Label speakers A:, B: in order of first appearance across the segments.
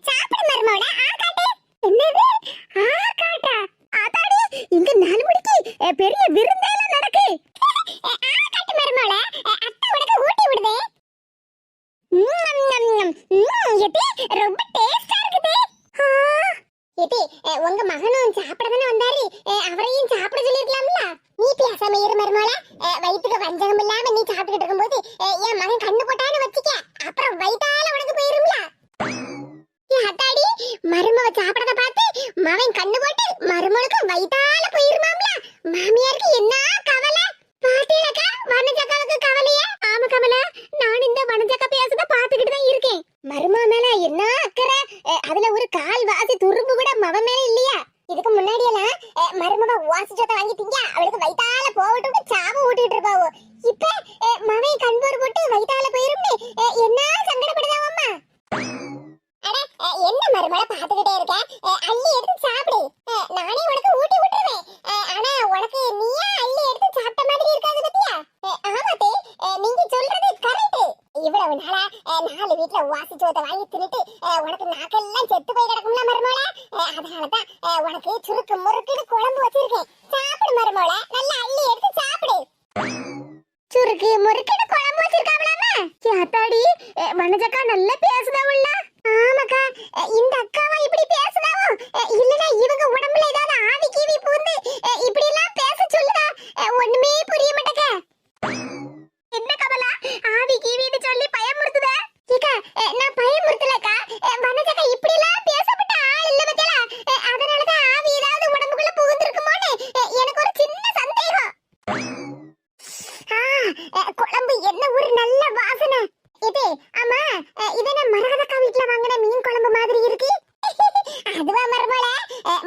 A: சாப்பிடு மருமோட ஆகாட்டு. என்னது ஆகாட்டா? ஆதாடி இங்க 4 மணிக்கு பெரிய விருந்தேல நடக்கு. ஆகாட்டு மருமோட அத்தை உனக்கு ஊட்டி விடுதே. எதி ரொம்ப டேஸ்டா இருக்குது. எதி உங்க மகனும் சாப்பிடதானே வந்தாரு, அவரையும் சாப்பிட சொல்லிருக்கலாம்ல. நீ பேசாம இரு மருமோள. வயித்துக்கு வஞ்சகம் இல்லாம நீ சாப்பிட்டுட்டு இருக்கும்போது என் மகன் கண்ணு போட்டான்னு வச்சுக்க, அப்புறம் வயித்தால உனக்கு போயிரும்ல. அத்தாடி மருமவ சாப்பிடறத பார்த்து மவன் கண்ணு போட்டு மருமகளுக்கு வயித்தால போயிருமாம்ல. மாமியாருக்கு என்ன கவலை பாத்தீங்களா? வனஜக்காவுக்கு கவலையா? ஆமா கமலா, நான் இந்த வனஜக்கா பேசுறத பாத்துக்கிட்டு தான் இருக்கேன். மருமவ மேல என்ன அக்கறை, அதுல ஒரு கால் வாசி துரும்பு கூட மவ மேல இல்லையா? இதுக்கு முன்னாடி எல்லாம் மருமவ வாசிச்சத வாங்கி திங்க அவளுக்கு வயித்தால போவிட்டு சாவு ஊட்டிட்டு இருப்பாவோ. இப்ப மவன் கண்போர் போட்டு வயித்தால போயிரும்னு என்ன சங்கடப்படுதாவம்மா. அட என்ன மருமகள பாத்துக்கிட்டே இருக்க, அள்ளி எடுத்து சாப்பிடு. நானே உனக்கு ஊட்டி விட்டுருவேன். ஆனா உனக்கு நீயா அள்ளி எடுத்து சாப்பிட்ட மாதிரி இருக்காது பத்தியா? ஆமாத்தே, நீங்க சொல்றது கரெக்ட். இவ்வளவு நாளா 4 வீட்ல வாசிச்சோத வாங்கி தின்னுட்டு உனக்கு நாக்கெல்லாம் செத்து போய் கிடக்கும்ல மருமகள. அதனாலதான் உனக்கு சுருக்கு முறுக்குன்னு குழம்பு வச்சிருக்கேன். சாப்பிடு மருமகள, நல்லா அள்ளி எடுத்து சாப்பிடு. சுருக்கு முறுக்குன்னு குழம்பு வச்சிருக்காவலாமா? அத்தாடி வனஜக்கா நல்லா பேசுதாவுல்ல. ஆமாக்கா, இந்த அக்காவா இப்படி பேசுதாவோ? இல்லனா இவங்க உடம்புல ஏதாவது ஆவி கீவி பூந்து இப்படி எல்லாம் பேச சொல்லுதா? ஒண்ணுமே புரிய மாட்டேங்க. என்ன கமலா, ஆவி கீவின்னு சொல்லி பயமுறுத்துத? ஏக்கா நான் பயமுறுத்தலக்கா, வனஜக்கா இப்படி எல்லாம் பேசப்பட்ட ஆள் இல்ல பத்தியா? அதனாலதான் ஆவி ஏதாவது உடம்புக்குள்ள புகுந்திருக்குமோன்னு எனக்கு ஒரு சின்ன சந்தேகம். குழம்பு என்ன ஒரு நல்ல வாசனை. இது ஆமா, இதென்ன மரகதக்கா வீட்ல வாங்கின மீன் குழம்பு மாதிரி இருக்கு. அதுவா மருமகள,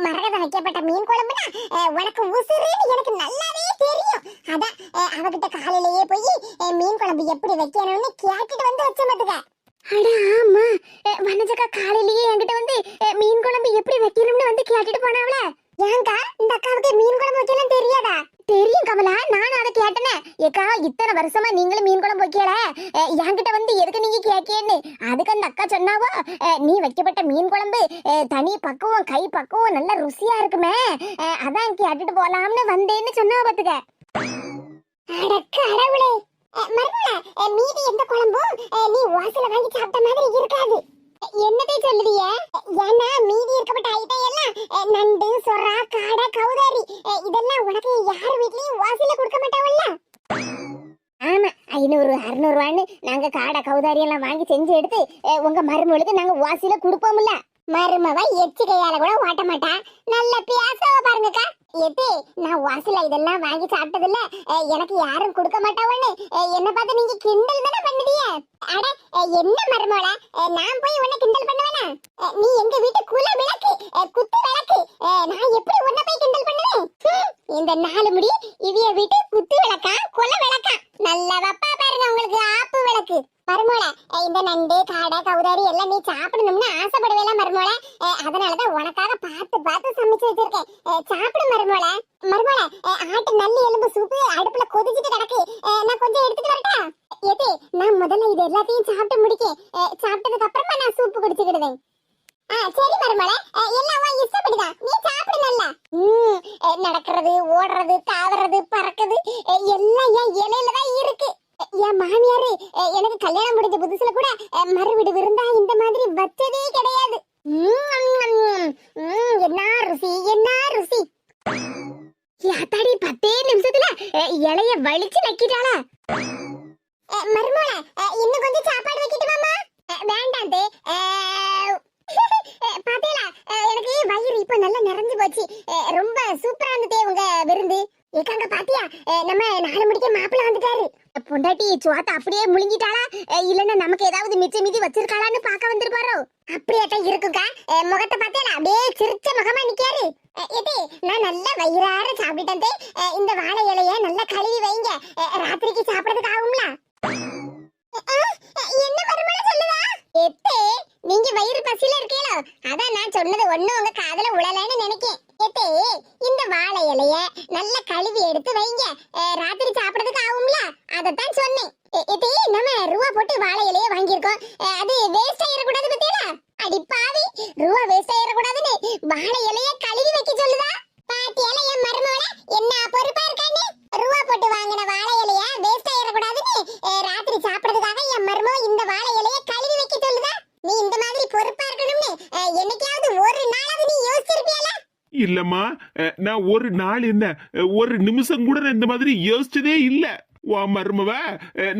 A: மரகதம் வைக்கப்பட்ட மீன் குழம்புனா உனக்கு உசுருன்னு எனக்கு நல்லாவே தெரியும். அதான் அவகிட்ட காலையிலேயே போய் மீன் குழம்பு எப்படி வைக்கணும்னு கேட்டுட்டு வந்து வச்ச மாட்டுக்க. அட ஆமா, வனஜக்கா காலையிலேயே என்கிட்ட வந்து மீன் குழம்பு எப்படி வைக்கணும்னு வந்து கேட்டுட்டு போனாவல. ஏங்கா இந்த அக்காவுக்கு மீன் குழம்பு வைக்கலாம் தெரியாதா? தெரியும் கமலா, நானும் அதை கேட்டனே. ஏக்கா இத்தனை வருஷமா நீங்களும் மீன் குழம்பு வைக்கல, என்கிட்ட வந்து எதுக்கு நீங்க கேக்கேன்னு. அதுக்கு அந்த அக்கா சொன்னாவோ, நீ வைக்கப்பட்ட மீன் குழம்பு தனி பக்குவம் கை பக்குவம் நல்ல ருசியா இருக்குமே, அதான் கேட்டுட்டு போலாம்னு வந்தேன்னு சொன்னா பாத்துக்க. அடக்கு அடவுளே மருமகள, மீதி எந்த குழம்பும் நீ வாசல வாங்கி சாப்பிட்ட மாதிரி இருக்காது. என்னதே சொல்லுதிய? ஏன்னா மீதி இருக்கப்பட்ட ஐட்டம் எல்லாம் நண்டு சொரா காடை கவுதாரி இதெல்லாம் உனக்கு யார் வீட்லயும் வாசல கொடுக்க மாட்டாவல்ல. ஆமா, 500 600 ரூபான்னு நாங்க காடை கவுதாரி எல்லாம் வாங்கி செஞ்சு எடுத்து உங்க மருமகளுக்கு நாங்க வாசில கொடுப்போம்ல. மருமவ எச்சி கையால கூட ஓட்ட மாட்டா. நல்ல பேசவ பாருங்கக்கா. எது நான் வாசில இதெல்லாம் வாங்கி சாப்பிட்டதில்ல, எனக்கு யாரும் கொடுக்க மாட்டாவன்னு என்ன பார்த்து நீங்க கிண்டல் தானே பண்ணுதிய? அட என்ன மருமவள, நான் போய் உன்னை கிண்டல் பண்ணுவேனா? நீ எங்க வீட்டு குல விளக்கு, குத்து விளக்கு, நான் எப்படி உன்னை போய் கிண்டல் பண்ணுவேன்? இந்த 4 முடி இவிய வீட்டு குத்து விளக்கா குல விளக்கா? நல்ல வப்பா பாருங்க உங்களுக்கு ஆப்பு விளக்கு. மருமோள, இந்த நண்டு காடை கவுதாரி எல்லாம் நீ சாப்பிடணும்னு ஆசைப்படவேல மருமோள. அதனாலதான் உனக்காக பார்த்து பார்த்து சமைச்சு வச்சிருக்கேன். சாப்பிடு மருமோள. மருமோள, ஆட்டு நல்லி எலும்பு சூப்பு அடுப்புல கொதிச்சிட்டு கிடக்கு, நான் கொஞ்சம் எடுத்துட்டு வரட்டா? எது நான் முதல்ல இது எல்லாத்தையும் சாப்பிட்டு முடிக்கேன். சாப்பிட்டதுக்கு அப்புறமா நான் சூப்பு குடிச்சுக்கிடுவேன். சரி மருமோள, எல்லாம் இஷ்டப்படிதான், நீ சாப்பிடு நல்லா. நடக்கிறது ஓடுறது தாவறது பறக்குது எல்லாம் என் இலையில தான் இருக்கு. என் மாமியாரு எனக்கு கல்யாணம் முடிஞ்ச புதுசுல கூட மறுவீடு விருந்தா இந்த மாதிரி வச்சதே கிடையாது. என்ன ருசி என்ன ருசி. யாத்தாடி 10 நிமிஷத்துல இலைய வலிச்சு நக்கிட்டாளா? மருமோள, இன்னும் கொஞ்சம் சாப்பாடு வைக்கட்டுமாமா? வேண்டாம் தே, பாத்தீங்களா எனக்கு வயிறு இப்ப நல்லா நிறைஞ்சு போச்சு. ரொம்ப சூப்பரா இருந்ததே உங்க விருந்து. ஏக்காங்க பாத்தியா, நம்ம 4 மணிக்கு மாப்பிள்ள வந்துட்டாரு. பொண்டாட்டி சுவாத்த அப்படியே முழுங்கிட்டாளா, இல்லன்னா நமக்கு ஏதாவது மிச்ச மீதி வச்சிருக்காளான்னு பாக்க வந்திருப்பாரோ? அப்படியாட்டம் இருக்குக்கா, முகத்தை பார்த்தேன் அப்படியே சிரிச்ச முகமா நிக்காரு. எது நான் நல்லா வயிறார சாப்பிட்டேன். இந்த வாழை இலைய நல்லா கழுவி வைங்க, ராத்திரிக்கு சாப்பிடறதுக்கு ஆகும்ல. என்ன மருமகள சொல்லுவா? எத்தே நீங்க வயிறு பசியில இருக்கீங்களோ, அதான் நான் சொன்னது ஒண்ணு உங்க காதுல உழலன்னு நினைக்கேன். எத்தே இந்த வாழை இலைய நல்லா கழுவி எடுத்து வைங்க, ராத்திரி சாப்பிடறதுக்கு ஆகும்ல, அதத்தான் சொன்னேன். எத்தே நம்ம ரூபா போட்டு வாழை இலைய வாங்கியிருக்கோம், அது வேஸ்ட் ஆயிடக்கூடாது பத்தியா? அடி பாவி ரூபா வேஸ்ட் ஆயிடக்கூடாதுன்னு வாழை இலைய கழுவி வைக்க சொல்லுதா. பாத்தியால என் மருமவள என்ன பொறுப்பா இருக்கான்னு. ரூபா போட்டு வாங்கின வாழை இலைய வேஸ்ட் ஆயிடக்கூடாதுன்னு ராத்திரி சாப்பிடுறதுக்காக என் மருமவ இந்த வாழை இலைய கழுவி வைக்க சொல்லுதா. நீ இந்த மாதிரி பொறுப்பா இருக்கணும்னு என்னைக்காவது ஒரு நாளாவது நீ யோசிச்சிருப்பியல?
B: இல்லம்மா, நான் ஒரு நாள் என்ன ஒரு நிமிஷம் கூட நான் இந்த மாதிரி யோசிச்சதே இல்ல. உன் மருமவ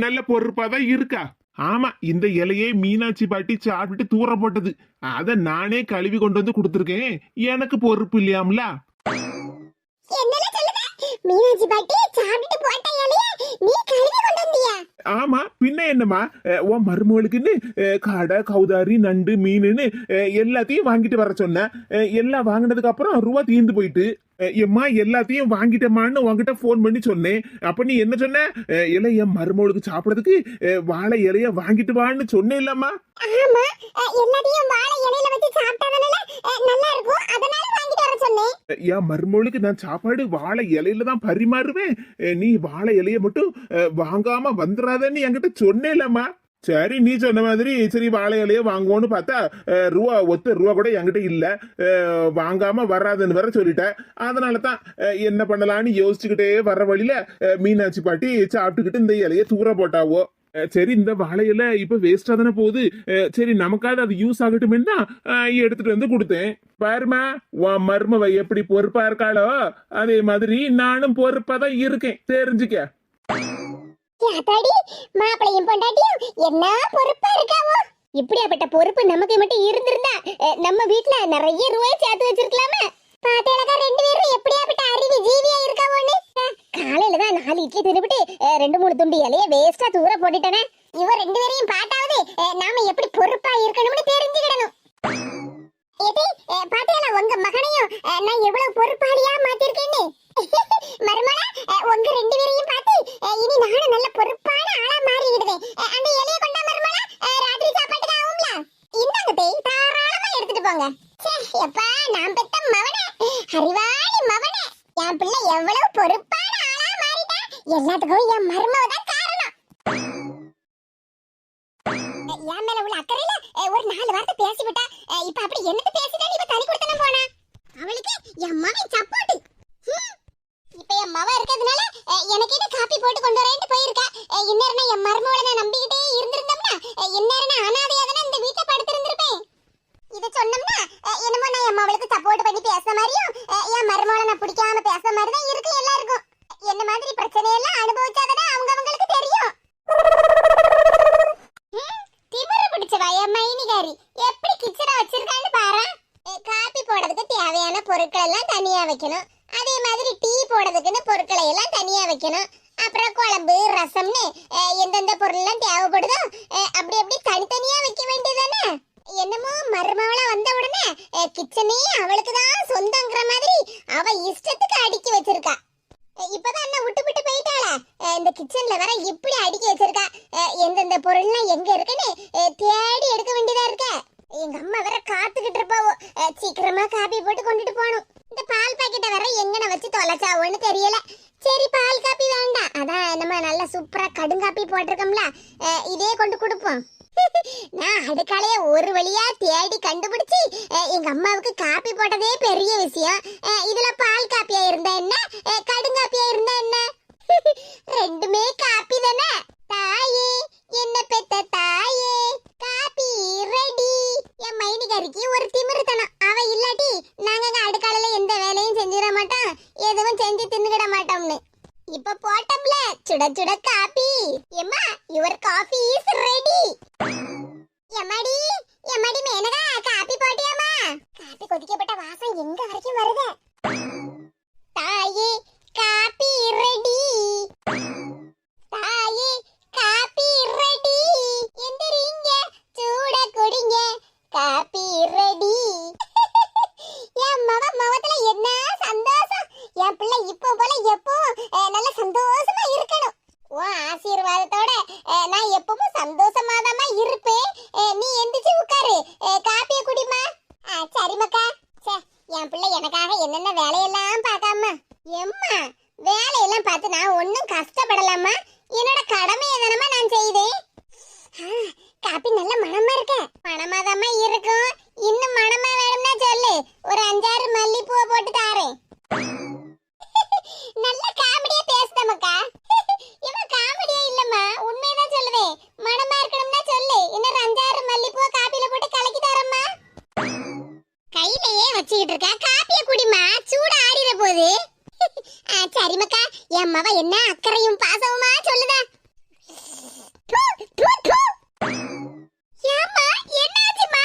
B: நல்ல பொறுப்பாதான் இருக்கா. ஆமா, இந்த இலையே மீனாட்சி பாட்டி சாப்பிட்டு தூர போட்டது. அத நானே கழுவி கொண்டு வந்து கொடுத்துருக்கேன். எனக்கு பொறுப்பு இல்லையாம்ல?
A: என்னல சொல்லுத? மீனாட்சி பாட்டி சாப்பிட்டு போட்ட இலைய நீ கழுவி கொண்டு வந்தியா?
B: ஆமா, பின்ன என்னமா, உன் மருமகளுக்குன்னு காடை, கௌதாரி, நண்டு, மீனுன்னு எல்லாத்தையும் வாங்கிட்டு வர சொன்ன. எல்லாம் வாங்கினதுக்கு அப்புறம் ரூபா தீர்ந்து போயிட்டு, எம்மா எல்லாத்தையும் வாங்கிட்டமான்னு உங்ககிட்ட போன் பண்ணி சொன்னேன். அப்ப நீ என்ன சொன்ன? இலை என் மருமகளுக்கு சாப்பிடறதுக்கு வாழை இலைய வாங்கிட்டு வான்னு சொன்னேன் இல்லம்மா?
A: ஆமா, எல்லாத்தையும் வாழை இலையில வச்சு சாப்பிட்டதனால நல்லா இருக்கும், அதனால வாங்கிட்டு வர சொன்னேன்.
B: என் மருமகளுக்கு நான் சாப்பாடு வாழை இலையில தான் பரிமாறுவேன். நீ வாழை இலைய மட்டும் வாங்காம வந்துடாதன்னு என்கிட்ட சொன்னேன் இல்லம்மா? சரி, நீ சொன்ன மாதிரி சரி வாழை இலைய வாங்குவோன்னு பார்த்தா ஒத்த ரூபா கூட என்கிட்ட இல்ல. வாங்காம வராதுன்னு வேற சொல்லிட்டேன். அதனாலதான் என்ன பண்ணலான்னு யோசிச்சுக்கிட்டே வர்ற வழியில மீனாட்சி பாட்டி சாப்பிட்டுக்கிட்டு இந்த இலைய தூர போட்டாவோ. சரி, இந்த வாழை இலை இப்ப வேஸ்டா தானே போகுது, சரி நமக்காவது அது யூஸ் ஆகட்டும்னா எடுத்துட்டு வந்து கொடுத்தேன். பாருமா, உன் மருமவ எப்படி பொறுப்பா இருக்காளோ அதே மாதிரி நானும் பொறுப்பா தான் இருக்கேன், தெரிஞ்சுக்க.
A: யாத்தாடி, மாப்பிளையும் பொண்டாட்டியும் என்ன பொறுப்பா இருக்காவோ. இப்படியாப்பட்ட பொறுப்பு நமக்கு மட்டும் இருந்திருந்தா நம்ம வீட்ல நிறைய ரூபாய் சேர்த்து வச்சிருக்கலாமே. பாத்தேலக்கா ரெண்டு பேரும் எப்படியாப்பட்ட அறிவு ஜீவியா இருக்காவோன்னு. காலையில தான் 4 இட்லி தின்னுபிட்டு 2-3 துண்டு இலைய வேஸ்டா தூர போட்டுட்டேனே. இவ ரெண்டு பேரையும் பார்த்தாவது நாம எப்படி பொறுப்பா இருக்கணும்னு தெரிஞ்சுக்கிடணும். ஏடி, பாத்தேல உங்க மகனையும் நான் எவ்வளவு பொறுப்பாளியா மாத்திருக்கேன்னு. மருமலா, உங்க ரெண்டு பேரையும் பார்த்து இனி நானும் நல்ல பொறுப்பான ஆளா மாறிடுவேன். அந்த இலைய கொண்டா மருமலா, ராத்திரி சாப்பாட்டுக்கு ஆகும்ல. இந்தாங்க தேய், தாராளமா எடுத்துட்டு போங்க. ச்சே, எப்பா நான் பெத்த மவனே, அறிவாளி மவனே, என் பிள்ளை எவ்வளவு பொறுப்பான ஆளா மாறிட்டா. எல்லாத்துக்கும் என் மருமவ தான் காரணம். என் மேல உள்ள அக்கறையில ஒரு 4 வார்த்தை பேசிவிட்டா. இப்ப அப்படி என்னது பேசிட்டா இவ தனி கொடுத்தன போனா? அவளுக்கு என் மவன் சப்போர்ட். இப்ப என் மவ இருக்கிறதுனால எனக்கு என்ன காப்பி போட்டு கொண்டு வரேன்னு போயிருக்கா. இன்னேரனா என் மருமவளை நான் நம்பிக்கிட்டே இருந்திருந்தோம்னா இன்னேரனா அனாதையா தானே இந்த வீட்டை படுத்திருந்திருப்பேன். இத சொன்னோம்னா என்னமோ நான் என் மவளுக்கு சப்போர்ட் பண்ணி பேசுற மாதிரியும் என் மருமவளை நான் பிடிக்காம பேசுற மாதிரி தான் இருக்கு எல்லாருக்கும். என்ன மாதிரி பிரச்சனையெல்லாம் அனுபவிச்சாதான் அவங்களுக்கு தெரியும். திமிரு பிடிச்சவா என் மைனிகாரி எப்படி கிச்சனை வச்சிருக்கான்னு பாரு. காப்பி போடுறதுக்கு தேவையான பொருட்கள் எல்லாம் தனியா வைக்கணும். அதே மாதிரி டீ போடுறதுக்குன்னு பொருட்களை எல்லாம் தனியா வைக்கணும். அப்புறம் குழம்பு, ரசம்னு எந்தெந்த பொருள் எல்லாம் தேவைப்படுதோ அப்படி அப்படி தனித்தனியா வைக்க வேண்டியதானே. என்னமோ மருமவளா வந்த உடனே கிச்சனே அவளுக்கு தான் சொந்தங்கிற மாதிரி அவ இஷ்டத்துக்கு அடுக்கி வச்சிருக்கா. இப்பதான் என்ன விட்டு விட்டு போயிட்டாளா? இந்த கிச்சன்ல வர இப்படி அடுக்கி வச்சிருக்கா. எந்தெந்த பொருள்லாம் எங்க இருக்குன்னு தேடி எடுக்க வேண்டியதா இருக்க. எங்க அம்மா வேற காத்துக்கிட்டு இருப்பாவோ, சீக்கிரமா காப்பி போட்டு கொண்டுட்டு போகணும். இந்த பால் பாக்கெட்டை வேற எங்கன வச்சு தொலைச்சாவோன்னு தெரியல. சரி, பால் காப்பி வேண்டாம், அதான் நம்ம நல்ல சூப்பரா கடுங்காப்பி போட்டிருக்கோம்ல, இதே கொண்டு கொடுப்போம். நான் அதுக்காலே ஒரு வழியா தேடி கண்டுபிடிச்சு எங்க அம்மாவுக்கு காப்பி போட்டதே பெரிய விஷயம். இதுல பால் காப்பியா இருந்தா என்ன, கடுங்காப்பியா இருந்தா என்ன, ரெண்டுமே காப்பி தானே. தாயே, என்ன பெத்த தாயே, காப்பி ரெடி. என் மைனிகாரிக்கு ஒரு திமிருத்தனம். அவ இல்லாட்டி நாங்க அடுக்காலையில எந்த வேலையும் செஞ்சிட மாட்டோம், எதுவும் செஞ்சு தின்னுகிட மாட்டோம்னு. இப்ப போட்டோம்ல சுட சுட காபி. எம்மா, யுவர் காபி இஸ் ரெடி. எம்மாடி, எம்மாடி மேனகா, காபி போட்டியாமா? காபி கொதிக்கப்பட்ட வாசம் எங்க வரைக்கும் வருது. தாயே, காபி ரெடி. தாயே, காபி ரெடி. எந்திரிங்க, சூட குடிங்க, காபி ரெடி. என் மவத்துல என்ன சந்தோஷம். என் பிள்ளை இப்போ போல எப்பவும் நல்ல சந்தோஷமா இருக்கணும். உன் ஆசீர்வாதத்தோட நான் எப்பவும் சந்தோஷமாதாமா இருப்பேன். நீ எந்திரிச்சு உட்காரு, காப்பிய குடிமா. சரி மக்கா. என் பிள்ளை எனக்காக என்னென்ன வேலையெல்லாம் பார்க்காம. எம்மா, வேலையெல்லாம் பார்த்து நான் ஒன்னும் கஷ்டப்படலாமா? என்னோட கடமையை தானமா நான் செய்தேன். காப்பி நல்ல மணமா இருக்க. மணமாதாமா இருக்கும். இன்னும் மணமா வேணும் ஒரு 5-6 மல்லிப்பூவை போட்டு தாரேன். நல்ல காமெடியா பேசுதமக்கா. இவன் காமெடியா இல்லம்மா, உண்மையதான் சொல்லுவேன். மனமா இருக்கணும்னா சொல்லு, இன்னொரு 5-6 மல்லிப்பூவை காப்பில போட்டு கலக்கி தரம்மா. கையிலேயே வச்சுக்கிட்டு இருக்க, காப்பிய குடிமா, சூட ஆறிற போது. சரிமக்கா, என் மவ என்ன அக்கறையும் பாசவுமா சொல்லுதா. ஏம்மா, என்னாச்சும்மா?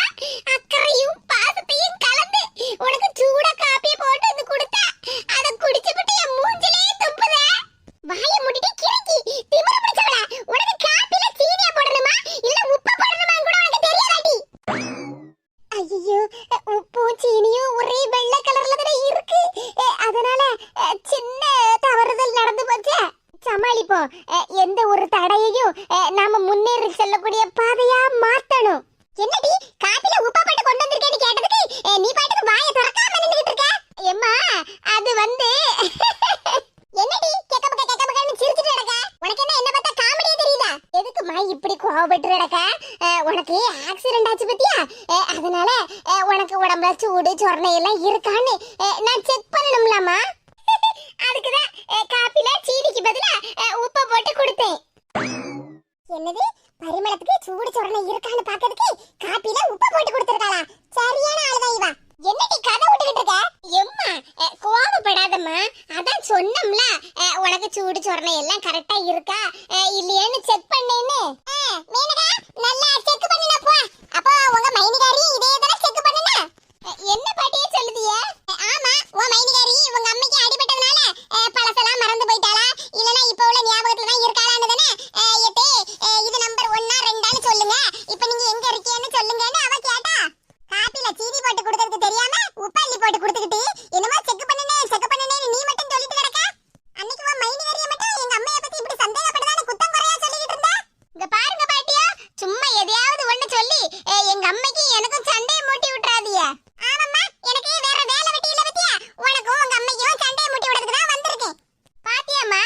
A: அக்கறையும் பாசத்தையும் கலந்து உனக்கு சூட காப்பிய போட்டு வந்து கொடுத்தா, அத குடிச்சுட்டு என் மூஞ்சிலே துப்புத. வாயை மூடிட்டு கிறுக்கி திமிரு பிடிச்சவளா, உனக்கு காப்பில சீனியா போடணுமா இல்ல உப்பு போடணுமா கூட உனக்கு தெரியாதாடி. ஐயோ, உப்பும் சீனியும் ஒரே வெள்ளை கலர்ல தானே இருக்கு, அதனால சின்ன தவறுதல் நடந்து போச்சு. சமாளிப்போம். எந்த ஒரு தடையையும் நாம முன்னேறி செல்லக்கூடிய பாதையா மாத்தணும். என்னடி காப்பில உப்பா போட்டு கொண்டு வந்திருக்கேன்னு கேட்டதுக்கு நீ பாட்டுக்கு வாயை திறக்காம நின்னுகிட்டு இருக்க. எம்மா, அது வந்து என்னடி கேக்கபக்கன்னு சிரிச்சிட்டு நடக்க? உனக்கு என்ன பார்த்தா காமெடியா தெரியுதா? எதுக்குமா இப்படி கோவப்பட்டு நடக்க? உனக்கு ஆக்சிடென்ட் ஆச்சு பத்தியா, அதனால உனக்கு உடம்புல சூடு சொரணை எல்லாம் இருக்கான்னு நான் செக் பண்ணணும்லாமா. அதுக்குதான் காப்பில சீனிக்கு பதிலா உப்பை போட்டு கொடுத்தேன். என்னது, பரிமளத்துக்கு சூடு சொரணை இருக்கான்னு பாக்கிறதுக்கு காப்பில உப்பை போட்டு கொடுத்திருக்காளா? சரியான ஆளுதான் இவா. என்னடி கதை விட்டுக்கிட்டு இருக்க? எம்மா, கோவப்படாதம்மா, அதான் சொன்னம்ல உனக்கு சூடு சொரணை எல்லாம் கரெக்டா இருக்கா இல்லையான்னு செக் பண்ணேன்னு. மேனகா, நல்லா செக் பண்ணுனா போ. அப்போ உங்க மைனிகாரி இதே தான செக் பண்ணுனா? என்ன பாட்டியே சொல்லுதியே? ஆமா, உன் மைனிகாரி உங்க அம்மைக்கு அடிபட்டதனால பழசெல்லாம் மறந்து போயிட்டாளா இல்லனா இப்ப உள்ள ஞாபகத்துல தான் இருக்காளான்னு தானே ஏத்தே இது நம்பர் 1 2 சொல்லுங்க, இப்போ நீங்க எங்க இருக்கீங்கன்னு சொல்லுங்கன்னு அவ கேட்டா. காப்பில சீனி போட்டு கொடுத்ததுக்கு தெரியாம உப்பள்ளி போட்டு கொடுத்துக்கிட்டு என்னமா செக் பண்ணனே நீ மட்டும் சொல்லிட்டு கிடக்க. அன்னைக்கு உன் மைனிகாரியை மட்டும் எங்க அம்மைய பத்தி இப்படி சந்தேகப்பட்டதானே குத்தம் குறையா சொல்லிட்டு இருந்தா. இங்க பாருங்க பாட்டியா, சும்மா எதையாவது ஒண்ணு சொல்லி எங்க அம்மைக்கு எனக்கும் சண்டையை மூட்டி விட்டுறாதீங்க. ஆமாம்மா, எனக்கு வேற வேலை வெட்டி இல்ல பத்தியா, உனக்கும் உங்க அம்மைக்கும் சண்டையை மூட்டி விடுறதுக்கு தான் வந்திருக்கேன். பாத்தியாம்மா,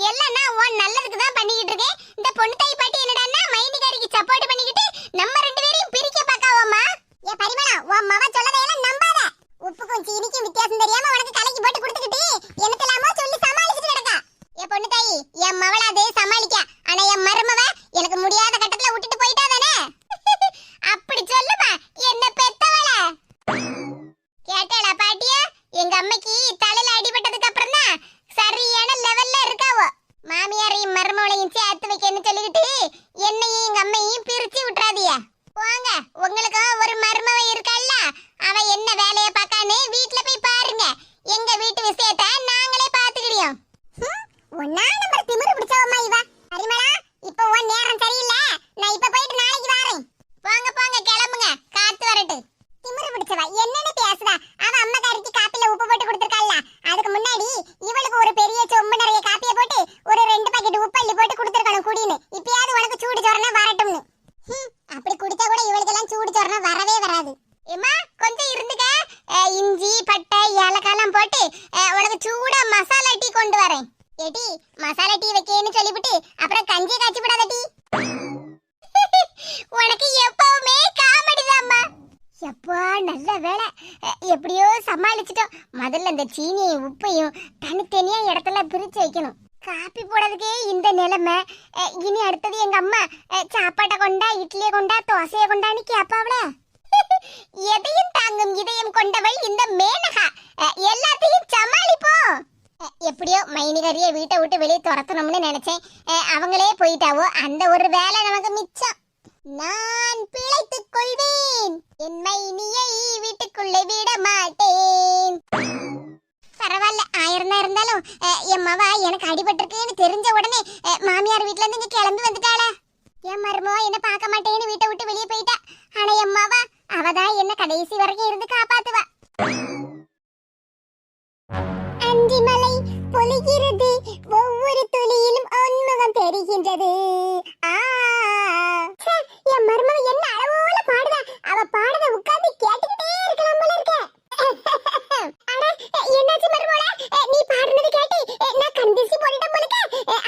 A: எல்லாம் நான் உன் நல்லதுக்கு தான் பண்ணிக்கிட்டு இருக்கேன். இந்த பொண்ணு தாய் பாட்டி என்னடான்னா மைனிகாரிக்கு சப்போர்ட் பண்ணிக்கிட்டு நம்ம ரெண்டு பேரையும் பிரிக்க பார்க்காவம்மா. ஏ பரிமளா, உன் மவ சொல்லதையெல்லாம் நம்பாத. உப்புக்கும் சீனிக்கும் வித்தியாசம் தெரியாம உனக்கு கலக்கி போட்டு கொடுத்துக்கிட்டு என்னத்தலாமோ சொல்லி சமாளிச்சுட்டு கிடக்கா. ஏ பொண்ணு தாய், என் மவள அதே சமாளிக்க, ஆனா என் மருமவ எனக்கு முடியாத கட்டத்துல விட்டுட்டு போயிட்டா தானே. அப்படி சொல்லுமா என்ன பெத்தவள. கேட்டேளா பாட்டியா, எங்க அம்மைக்கு தலையில அடிபட்டதுக்கு அப்புறம் தான் சரியான லெவல்ல இருக்காவோ. மாமியாரையும் மருமவளையும் சேர்த்து வைக்கன்னு சொல்லிக்கிட்டு என்னையும் எங்க அம்மையும் பிரிச்சு விட்டுறாதியா. போங்க, உங்களுக்கு ஒரு மருமவ இருக்கால்ல, அவ என்ன வேலையை பார்க்கான்னு வீட்டுல போய் பாருங்க. எங்க வீட்டு விஷயத்தை நாங்களே பாத்துக்கிறியோம். ஒன்னா நம்பர் திமிரு பிடிச்சவம்மா இவ. பரிமளா, இப்போ உன் நேரம் சரியில்லை, நான் இப்ப போயிட்டு நாளைக்கு வரேன். போங்க போங்க, கிளம்புங்க, காத்து வரட்டு. திமிரு பிடிச்சவ என்னன்னு பேசுதா? அவ அம்மாக்காரிக்கு காப்பில உப்பு போட்டு கொடுத்திருக்காள்ல, அதுக்கு முன்னாடி இவளுக்கு ஒரு பெரிய சொம்பு நிறைய காப்பியை போட்டு ஒரு 2 பாக்கெட் உப்பள்ளி போட்டு கொடுத்திருக்கணும் குடின்னு. இப்பயாவது உனக்கு சூடு சொரணை வரட்டும்னு. அப்படி குடிச்சா கூட இவளுக்கு எல்லாம் சூடு சொரணை வரவே வராது. ஏமா, கொஞ்சம் இருந்துக்க, இஞ்சி பட்டை ஏலக்காய்லாம் போட்டு உனக்கு சூடா மசாலா டீ கொண்டு வரேன். ஏடி, மசாலா டீ வைக்கேன்னு சொல்லிவிட்டு அப்புறம் கஞ்சி காய்ச்சி விடாத டீ. உனக்கு எப்பவுமே காமெடி தான்மா. எப்பா, நல்ல வேலை, எப்படியோ சமாளிச்சிட்டோம். முதல்ல இந்த சீனியையும் உப்பையும் தனித்தனியா இடத்துல பிரிச்சு வைக்கணும். காப்பி போடுறதுக்கே இந்த நிலைமை, இனி அடுத்தது எங்க அம்மா சாப்பாட்டை கொண்டா இட்லியை கொண்டா தோசையை கொண்டான்னு கேப்பாவல. எதையும் தாங்கும் இதயம் கொண்டவள் இந்த மேனகா, எல்லாத்தையும் சமாளிப்போம். எப்படியோ மைனிகாரிய வீட்டை விட்டு வெளியே துரத்தணும்னு நினைச்சேன், அவங்களே போயிட்டாவோ, அந்த ஒரு வேலை நமக்கு மிச்சம். நான் பிழைத்துக் கொள்வேன், என் மைனியை வீட்டுக்குள்ளே விட மாட்டேன். பரவாயில்ல, 1000 தான் இருந்தாலும் என் மவ எனக்கு அடிபட்டிருக்குன்னு தெரிஞ்ச உடனே மாமியார் வீட்டுல இருந்து இங்க கிளம்பி வந்துட்டாளா. என் மருமவ என்ன பார்க்க மாட்டேன்னு வீட்டை விட்டு வெளியே போயிட்டா. ஆனா என் மவ அவதான் என்ன கடைசி வரைக்கும் இருந்து காப்பாத்துவா. அந்திமலை பொழிகிறது, ஒவ்வொரு துளியிலும் உன்முகம் தெரிகின்றது. என் மருமவ என்ன அளவோல பாடுதா, அவ பாடுத உட்கார்ந்து கேட்டுக்கிட்டே இருக்கலாம் போல இருக்க. என்னாச்சு மருமவளே, நீ பாடுனது கேட்டு நான் கண்டிசி போட்டுட்டேன் போலக்க,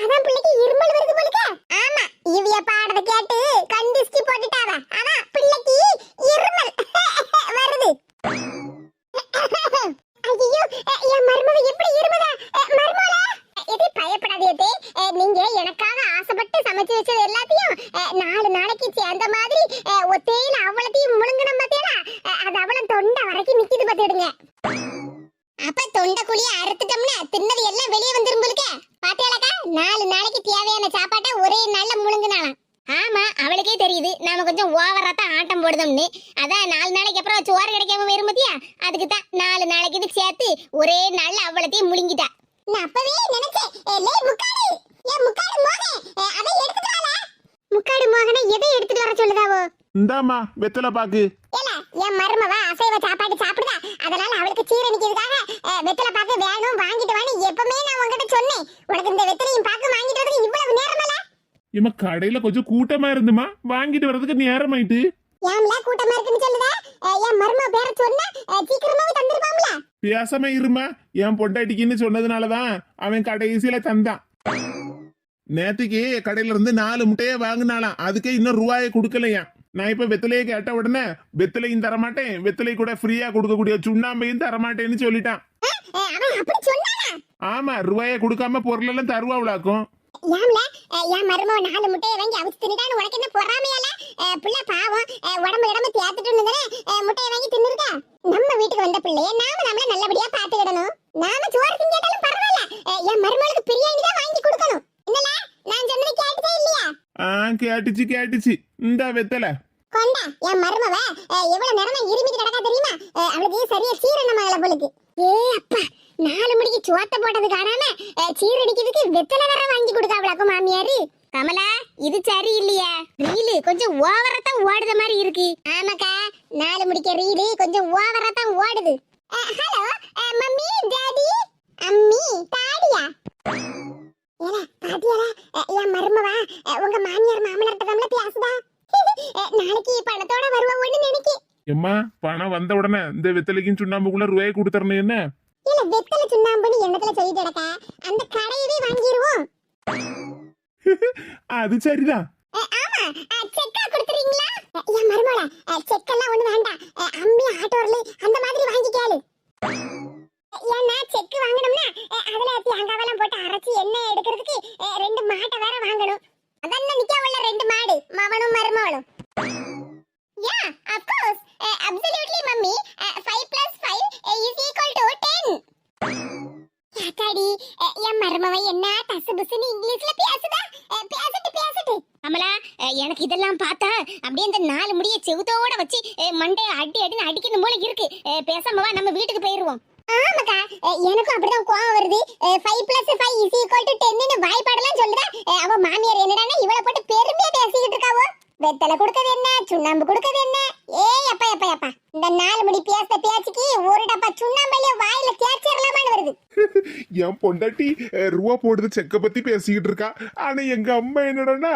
A: அதான் பிள்ளைக்கு இருமல் வருது போலக்க. ஆமா, இவிய பாடுறத கேட்டு கண்டிசி போட்டுட்டாவ, ஆனா பிள்ளைக்கு இருமல் வருது. சவளம் தொண்டை வரைக்கும் நிக்குது பாத்துடுங்க. அப்ப தொண்டை குழிய அறுத்துட்டோம்னா தின்னது எல்லாம் வெளியே வந்துரும்புலுக்க. பாத்தியாலக்கா 4 நாளைக்கு தேவையான சாப்பாட்டை ஒரே நாள்ல முழுங்குனாலாம். ஆமா, அவளுக்கே தெரியுது நாம கொஞ்சம் ஓவரா தான் ஆட்டம் போடுதோம்னு. அதான் 4 நாளைக்கு அப்புறம் சோறு கிடைக்காம வரும் பாத்தியா, அதுக்கு தான் 4 நாளைக்கு இது சேர்த்து ஒரே நாள்ல அவ்வளத்தையும் முழுங்கிட்டா. நான் அப்பவே நினைச்சேன், லே முக்காடு, ஏன் முக்காடு மோகனே, அதை எடுத்துட்டு வாடா. முக்காடு மோகனே எதை எடுத்துட்டு வர சொல்லுதாவோ?
B: இந்தாமா வெத்தலை பாக்கு.
A: ஏல என் மருமவ அசைவ சாப்பாடு சாப்பிடுதா, அதனால அவளுக்கு சீரணிக்கிறதுக்காக வெத்தலை பாக்கு வேணும் வாங்கிட்டு வான்னு எப்பவுமே நான் உங்ககிட்ட சொன்னேன். உனக்கு இந்த வெத்தலையும் பாக்கு வாங்கிட்டு வரதுக்கு இவ்வளவு நேரமல?
B: இம்மா கடையில கொஞ்சம் கூட்டமா இருந்துமா, வாங்கிட்டு வர்றதுக்கு நேரம் ஆயிட்டு.
A: ஏம்ல கூட்டமா இருக்குன்னு சொல்லுதா? என் மருமவ பேர சொன்னா சீக்கிரமாவே தந்துருவாம்ல.
B: பேசாம இருமா, என் பொண்டாட்டிக்குன்னு சொன்னதுனாலதான் அவன் கடைசியில தந்தான். நேத்துக்கு கடையில இருந்து 4 முட்டையை வாங்கினாலாம், அதுக்கே இன்னும் ரூபாயை கொடுக்கலையா. நான் இப்ப வெத்தலையை கேட்ட உடனே வெத்தலையும் தரமாட்டேன், வெத்தலை கூட ஃப்ரீயா கொடுக்கக்கூடிய சுண்ணாம்பையும் தரமாட்டேன்னு சொல்லிட்டான்.
A: அவன் அப்படி சொன்னானா?
B: ஆமா, ரூபாயை கொடுக்காம பொருள் எல்லாம் தருவாவுளாக்கும்.
A: ஏம்ல என் மருமவ 4 முட்டையை வாங்கி அவிச்சு தின்னுட்டான்னு உனக்கு என்ன பொறாமையால? பிள்ளை பாவம் உடம்பு இடம்பு தேத்துட்டு தானே முட்டையை வாங்கி தின்னுருக்கா. நம்ம வீட்டுக்கு வந்த பிள்ளைய நாம நம்மள நல்லபடியா பாத்துக்கிடணும். நாம சோறு திங்காட்டாலும் பரவாயில்ல, என் மருமகளுக்கு பிரியாணி தான் வாங்கி கொடுக்கணும். என்னல நான் சொன்னது கேட்டுதே இல்லையா?
B: கேட்டுச்சு. இந்த வெத்தலை
A: கொண்டா. என் மருமவ எவ்வளவு நேரமா இருமிட்டு கிடக்கா தெரியுமா? அவளுக்கு சரியா சீரணமாகல போலுக்கு. ஏ அப்பா, 4 மணிக்கு சோத்த போட்டது காணாம சீரடிக்கிறதுக்கு வெத்தலை வேற வாங்கி கொடுக்காவளாக்கும் மாமியாரு. கமலா, இது சரி இல்லையா? ரீலு கொஞ்சம் ஓவரா தான் ஓடுத மாதிரி இருக்கு. ஆமாக்கா, 4 மணிக்கு ரீலு கொஞ்சம் ஓவரா தான் ஓடுது. ஹலோ மம்மி, டாடி, அம்மி, டாடியா? ஏல பாத்தியால என் மருமவா உங்க மாமியார் மாமனார்ட்ட தான் பேசுதா. நாளைக்கு பணத்தோட வருவான்னு நினைக்கி.
B: எம்மா, பணம் வந்த உடனே இந்த வெத்தலைக்கும் சுண்ணாம்புக்குள்ள ரூபாயை கொடுத்துறணும். என்ன
A: இல்ல வெத்தலை சுண்ணாம்புன்னு எண்ணத்துல சொல்லிட்டு கிடக்க, அந்த கடையவே வாங்கிடுவோம்.
B: அது சரிதான்.
A: ஆமா, செக்கா கொடுத்துறீங்களா? என் மருமகள செக்கெல்லாம் ஒண்ணு வேண்டாம், அம்மி ஆட்டோர்ல அந்த மாதிரி வாங்கிக்காளு. ஏன்னா செக்கு வாங்கணும்னா அதுல தேங்காவெல்லாம் போட்டு அரைச்சி எண்ணெய் எடுக்கிறதுக்கு 2 மாட்டை வேற வாங்கணும். அதான் நிக்கவல்ல 2 மாடு, மவனும் மருமகளும். Yeah of course, absolutely mummy, 5 + 5 = 10. யாத்தாடி, என் மருமவ என்ன தசு புசுன்னு இங்கிலீஷ்ல பேசுதா? பேசிட்டு அமலா, எனக்கு இதெல்லாம் பார்த்தா அப்படியே இந்த 4 முடிய செவுத்தோட வச்சு மண்டை அடின்னு அடிக்கணும் போல இருக்கு. பேசாம வா, நம்ம வீட்டுக்கு போயிருவோம். ஆமாக்கா, எனக்கும் அப்படிதான் கோவம் வருது. 5 + 5 = 10ன்னு வாய்ப்பாடெல்லாம் சொல்லுதா. அவ மாமியார் என்னடான்னா இவளை போட்டு பெருமையா பேசிக்கிட்டு இருக்காவோ. வெத்தலை கொடுக்கறது என்ன, சுண்ணாம்பு கொடுக்கறது என்ன? ஏய் அப்பா அப்பா அப்பா, இந்த 4 மணி பேசுற பேச்சுக்கு ஒரு டப்பா சுண்ணாம்பையில வாயில தேய்ச்சிரலாமான்னு வருது.
B: என் பொண்டாட்டி ரூபா போடுறது செக்க பத்தி பேசிக்கிட்டு இருக்கா. ஆனா எங்க அம்மா என்னடா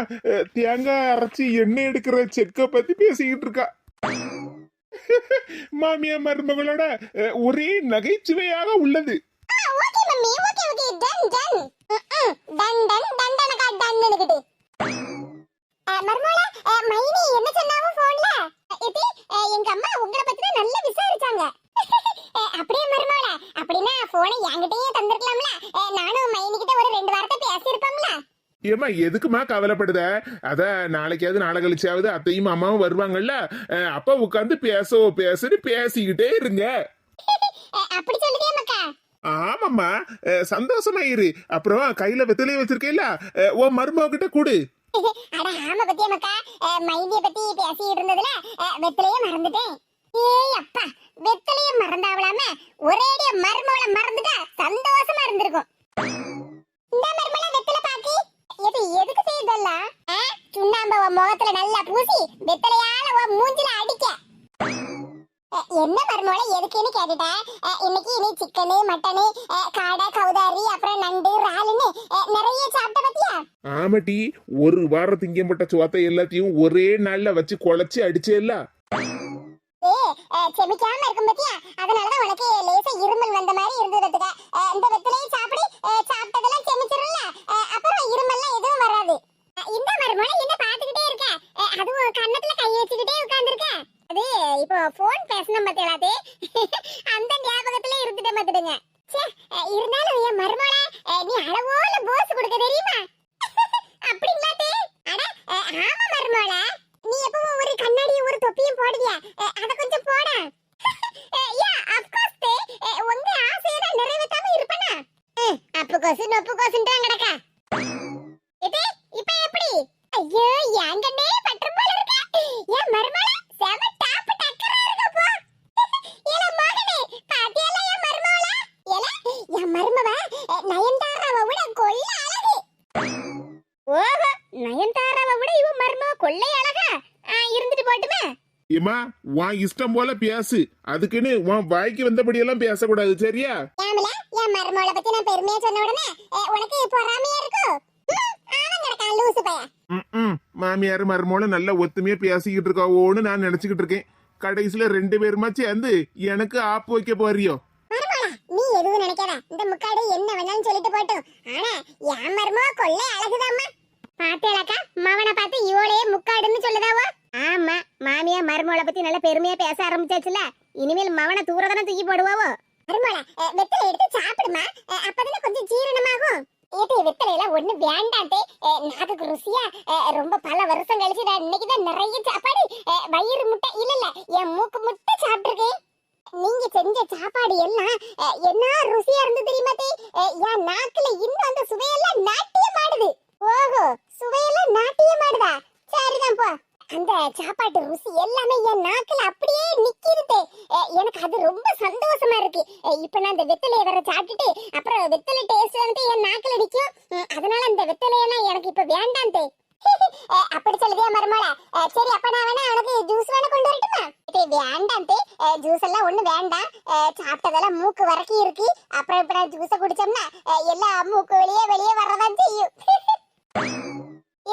B: தேங்காய் அரைச்சி எண்ணெய் எடுக்கிற செக்க பத்தி பேசிக்கிட்டு இருக்கா. மாமியா மருமகளோட ஒரே நகைச்சுவையாக உள்ளது.
A: ஓகே மம்மி, ஓகே டன் டண்டனக்கா டன்னுக்கிட்டு. மருமகள மைனி என்ன சொன்னாவோ போன்ல? இது எங்க அம்மா உங்களை பத்தி நல்ல விசாரிச்சாங்க. அப்படியே மருமகள, அப்படினா போனை என்கிட்டயே தந்திருக்கலாம்ல, நானும் மைனி கிட்ட ஒரு 2 வார்த்தை பேசியிருப்போம்ல.
B: ஏமா எதுக்குமா கவலைப்படுத? அத நாளைக்காவது நாளை கழிச்சாவது அத்தையும் அம்மாவும் வருவாங்கல்ல, அப்ப உட்காந்து பேசுன்னு பேசிக்கிட்டே இருங்க.
A: அப்படி சொல்லுதே மக்கா?
B: ஆமாம்மா, சந்தோஷமா இரு. அப்புறம் கையில வெத்தலையை வச்சிருக்கேல்ல, உன் மருமக கிட்ட கொடு.
A: அட ஆமா பத்தியா மக்கா, மைனிய பத்தி பேசிட்டு இருந்ததுல வெத்தலையே மறந்துட்டேன். ஏய் அப்பா, வெத்தலையே மறந்தாவலாம ஒரேடியா மருமவள மறந்துட்டா சந்தோஷமா இருந்திருக்கும். இந்த மருமவள வெத்தலை பாக்கி இது எதுக்கு செய்தல்ல? சுண்ணாம்பு முகத்துல நல்லா பூசி வெத்தலையால மூஞ்சில அடிக்க. என்ன மருமவள எதுக்குன்னு கேட்டுட்டேன். இன்னைக்கு நீ சிக்கனு மட்டனு காடை கவுதாரி அப்புறம் நண்டு இறாலுன்னு நிறைய சாப்பிட்ட பத்தியா?
B: ஆமாட்டி, ஒரு வாரம் திங்கப்பட்ட சோத்தை எல்லாத்தையும் ஒரே நாள்ல வச்சு குழச்சி அடிச்சேல்ல.
A: செமிக்காம இருக்கும் பத்தியா, அதனாலதான் உனக்கு லேசா இருமல் வந்த மாதிரி இருந்ததுக்கு. இந்த வெத்தலையை சாப்பிட்டதெல்லாம் செமிச்சிரல, அப்புறம் இருமல்லாம் எதுவும் வராது. இந்த மருமகள என்ன பாத்துக்கிட்டே இருக்க? அதுவும் கண்ணத்துல கை வச்சுக்கிட்டே உட்கார்ந்துருக்க. அது இப்போ போன் பேசணும் பத்தியலாதே, அந்த ஞாபகத்துல இருந்துட்டே மாத்துடுங்க. இருந்தாலும் என் மருமகள நீ அளவோல போஸ் கொடுக்க தெரியுமா? அப்படிங்களாதே? அட ஆமா மருமகள, நீ எப்பவும் ஒரு கண்ணாடியும் ஒரு தொப்பியும் போடுவியா? அத கொஞ்சம் போட. தொப்பு கோசுன்னு கிடக்கா. இது இப்ப எப்படி? ஐயோ எங்கன்னே பற்று போல இருக்க. என் மருமகள செம டாப் டக்கரா இருக்க போ. ஏல மகனே பாத்தியல என் மருமகள? ஏல என் மருமவ நயன்தாராவை விட கொள்ள அழகு. ஓஹோ நயன்தாராவை விட இவ மருமவ கொள்ளை அழகா? இருந்துட்டு போட்டுமே.
B: ஏமா உன் இஷ்டம் போல பேசு, அதுக்குன்னு உன் வாய்க்கு வந்தபடியெல்லாம் பேசக்கூடாது சரியா?
A: ஏமல என் மருமகள பத்தி நான் பெருமையா சொன்ன உடனே உனக்கு பொறாமையா இருக்கோ? ஆவன் கிடக்கா லூசு பைய.
B: மாமியார் மருமகளும் நல்ல ஒத்துமையா பேசிக்கிட்டு இருக்காவோன்னு நான் நினைச்சுக்கிட்டு இருக்கேன். கடைசியில 2 பேருமா சேர்ந்து எனக்கு ஆப்பு வைக்க போறியோ?
A: மருமகளா நீ எதுவும் நினைக்காத. இந்த முக்காடு என்ன வேணாலும் சொல்லிட்டு போட்டும். ஆனா என் மருமக கொள்ளை அழகுதாம்மா. பாத்தேலக்கா மவனை பார்த்து இவளையே முக்காடுன்னு சொல்லுதாவோ? ஆமா மாமியா மருமகளை பத்தி நல்ல பெருமையா பேச ஆரம்பிச்சாச்சுல, இனிமேல் மவனை தூரதான தூக்கி போடுவாவோ. மருமகளா வெத்தலை எடுத்து சாப்பிடுமா, அப்பதானே கொஞ்சம் ஜீரணமாகும். ஏதே வெத்தலையில ஒண்ணு வேண்டாட்டே, நாக்குக்கு ருசியா ரொம்ப பல வருஷம் கழிச்சு நான் இன்னைக்குதான் நிறைய சாப்பாடு வயிறு முட்டை இல்ல என் மூக்கு முட்டை சாப்பிட்டுருக்கேன். நீங்க செஞ்ச சாப்பாடு எல்லாம் என்ன ருசியா இருந்து தெரியுமா தே? என் நாக்குல இன்னும் அந்த சுவையெல்லாம் நாட்டியம் ஆடுது. ஓஹோ சுவையெல்லாம் நாட்டியம் ஆடுதா? சரிதான் போ. அந்த சாப்பாட்டு ருசி எல்லாமே என் நாக்குல அப்படியே நிக்கிருதே. எனக்கு அது ரொம்ப சந்தோஷமா இருக்கு. இப்ப நான் இந்த வெத்தலையை வேற சாப்பிட்டுட்டு அப்புறம் வெத்தலை டேஸ்ட் வந்து என் நாக்குல நிக்கும். அதனால இந்த வெத்தலையெல்லாம் எனக்கு இப்ப வேண்டாம் தே. அப்படி சொல்லுதே மருமகள. சரி அப்ப நான் வேணா உனக்கு ஜூஸ் வேணா கொண்டு வரட்டுமா? வேண்டாம் தே, ஜூஸ் எல்லாம் ஒண்ணு வேண்டாம். சாப்பிட்டதெல்லாம் மூக்கு வரைக்கும் இருக்கு. அப்புறம் இப்ப நான் ஜூஸ குடிச்சோம்னா எல்லாம் மூக்கு வெளியே வரதான் செய்யும்.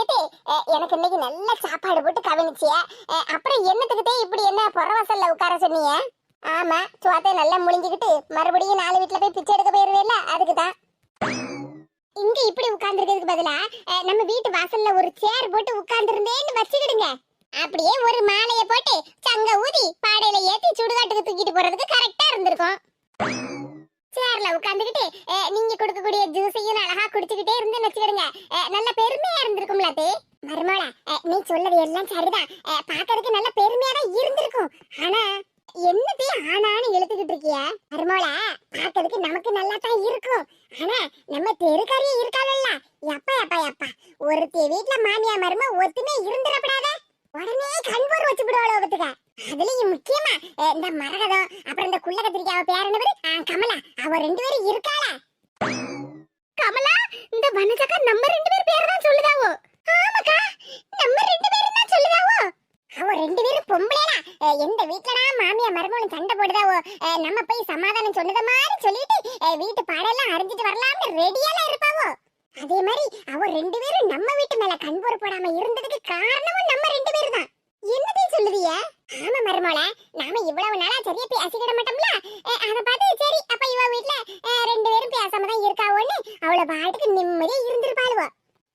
A: ஏதே எனக்கு இன்னைக்கு நல்ல சாப்பாடு போட்டு கவனிச்சிய. அப்புறம் என்னத்துக்குதே இப்படி என்ன புறவாசல்ல உட்கார சொன்னீங்க? ஆமா சுவாத்தை நல்லா முழிஞ்சுக்கிட்டு மறுபடியும் 4 வீட்டுல போய் பிச்சை எடுக்க போயிருவேல, அதுக்குதான். இங்க இப்படி உட்கார்ந்துருக்கிறதுக்கு பதிலா நம்ம வீட்டு வாசல்ல ஒரு சேர் போட்டு உட்கார்ந்துருந்தேன்னு வச்சுக்கிடுங்க. அப்படியே ஒரு மாலையை போட்டு சங்க ஊதி பாடையில ஏத்தி சுடுகாட்டுக்கு தூக்கிட்டு போறதுக்கு கரெக்டா இருந்திருக்கும். சேர்ல உட்கார்ந்துகிட்டு நீங்க கொடுக்கக்கூடிய ஜூஸையும் அழகா குடிச்சுக்கிட்டே இருந்து வச்சுக்கிடுங்க. நல்ல பெருமையா இருந்திருக்கும்ல தே. மருமகளா நீ சொல்லது எல்லாம் சரிதான், பாக்கிறதுக்கு நல்ல பெருமையா தான் இருந்திருக்கும். ஆனா என்னதே ஆனான்னு இழுத்துக்கிட்டு இருக்கிய? மருமகளா பாக்கிறதுக்கு நமக்கு நல்லா தான் இருக்கும். ஆனா நம்ம தெருக்காரியே இருக்காளல்ல, எப்பா எப்பா எப்பா ஒருத்தி வீட்டுல மாமியா மரும ஒத்துமே இருந்துடப்படாத, உடனே கண்போர் வச்சு விடுவாளோ பத்துக்க. அதுலயும் முக்கியமா இந்த மரகதம் அப்புறம் இந்த குள்ள கத்திரிக்காவ பேர் என்ன பேரு? கமலா. அவ 2 பேரும் இருக்காளா? கமலா இந்த வனஜக்கா நம்ம 2 பேர் பேர் தான் சொல்லுதாவோ? ஆமாக்கா நம்ம 2 பேரும் தான் சொல்லுதாவோ. அவ 2 பேரும் பொம்பளையா எந்த வீட்லனா மாமியா மருமகளும் சண்டை போடுதாவோ, நம்ம போய் சமாதானம் சொன்னத மாதிரி சொல்லிட்டு வீட்டு பாடெல்லாம் அரிஞ்சிட்டு வரலாம்னு ரெடியால இருப்பாவோ. அதே மாதிரி அவ 2 பேரும் நம்ம வீட்டு மேல கண்போர் போடாம இருந்ததுக்கு காரணமும் நம்ம 2 பேரும் தான். என்னதே சொல்லுதிய? ஆமா மருமகளே நாம இவ்வளவு நாளா சரியா பேசிக்கிட மாட்டோம்ல, அத பார்த்து சரி அப்ப இவ வீட்ல 2 பேரும் பேசாம தான் இருக்காவோன்னு அவள பாட்டுக்கு நிம்மதியா இருந்திருப்பாளுவோ.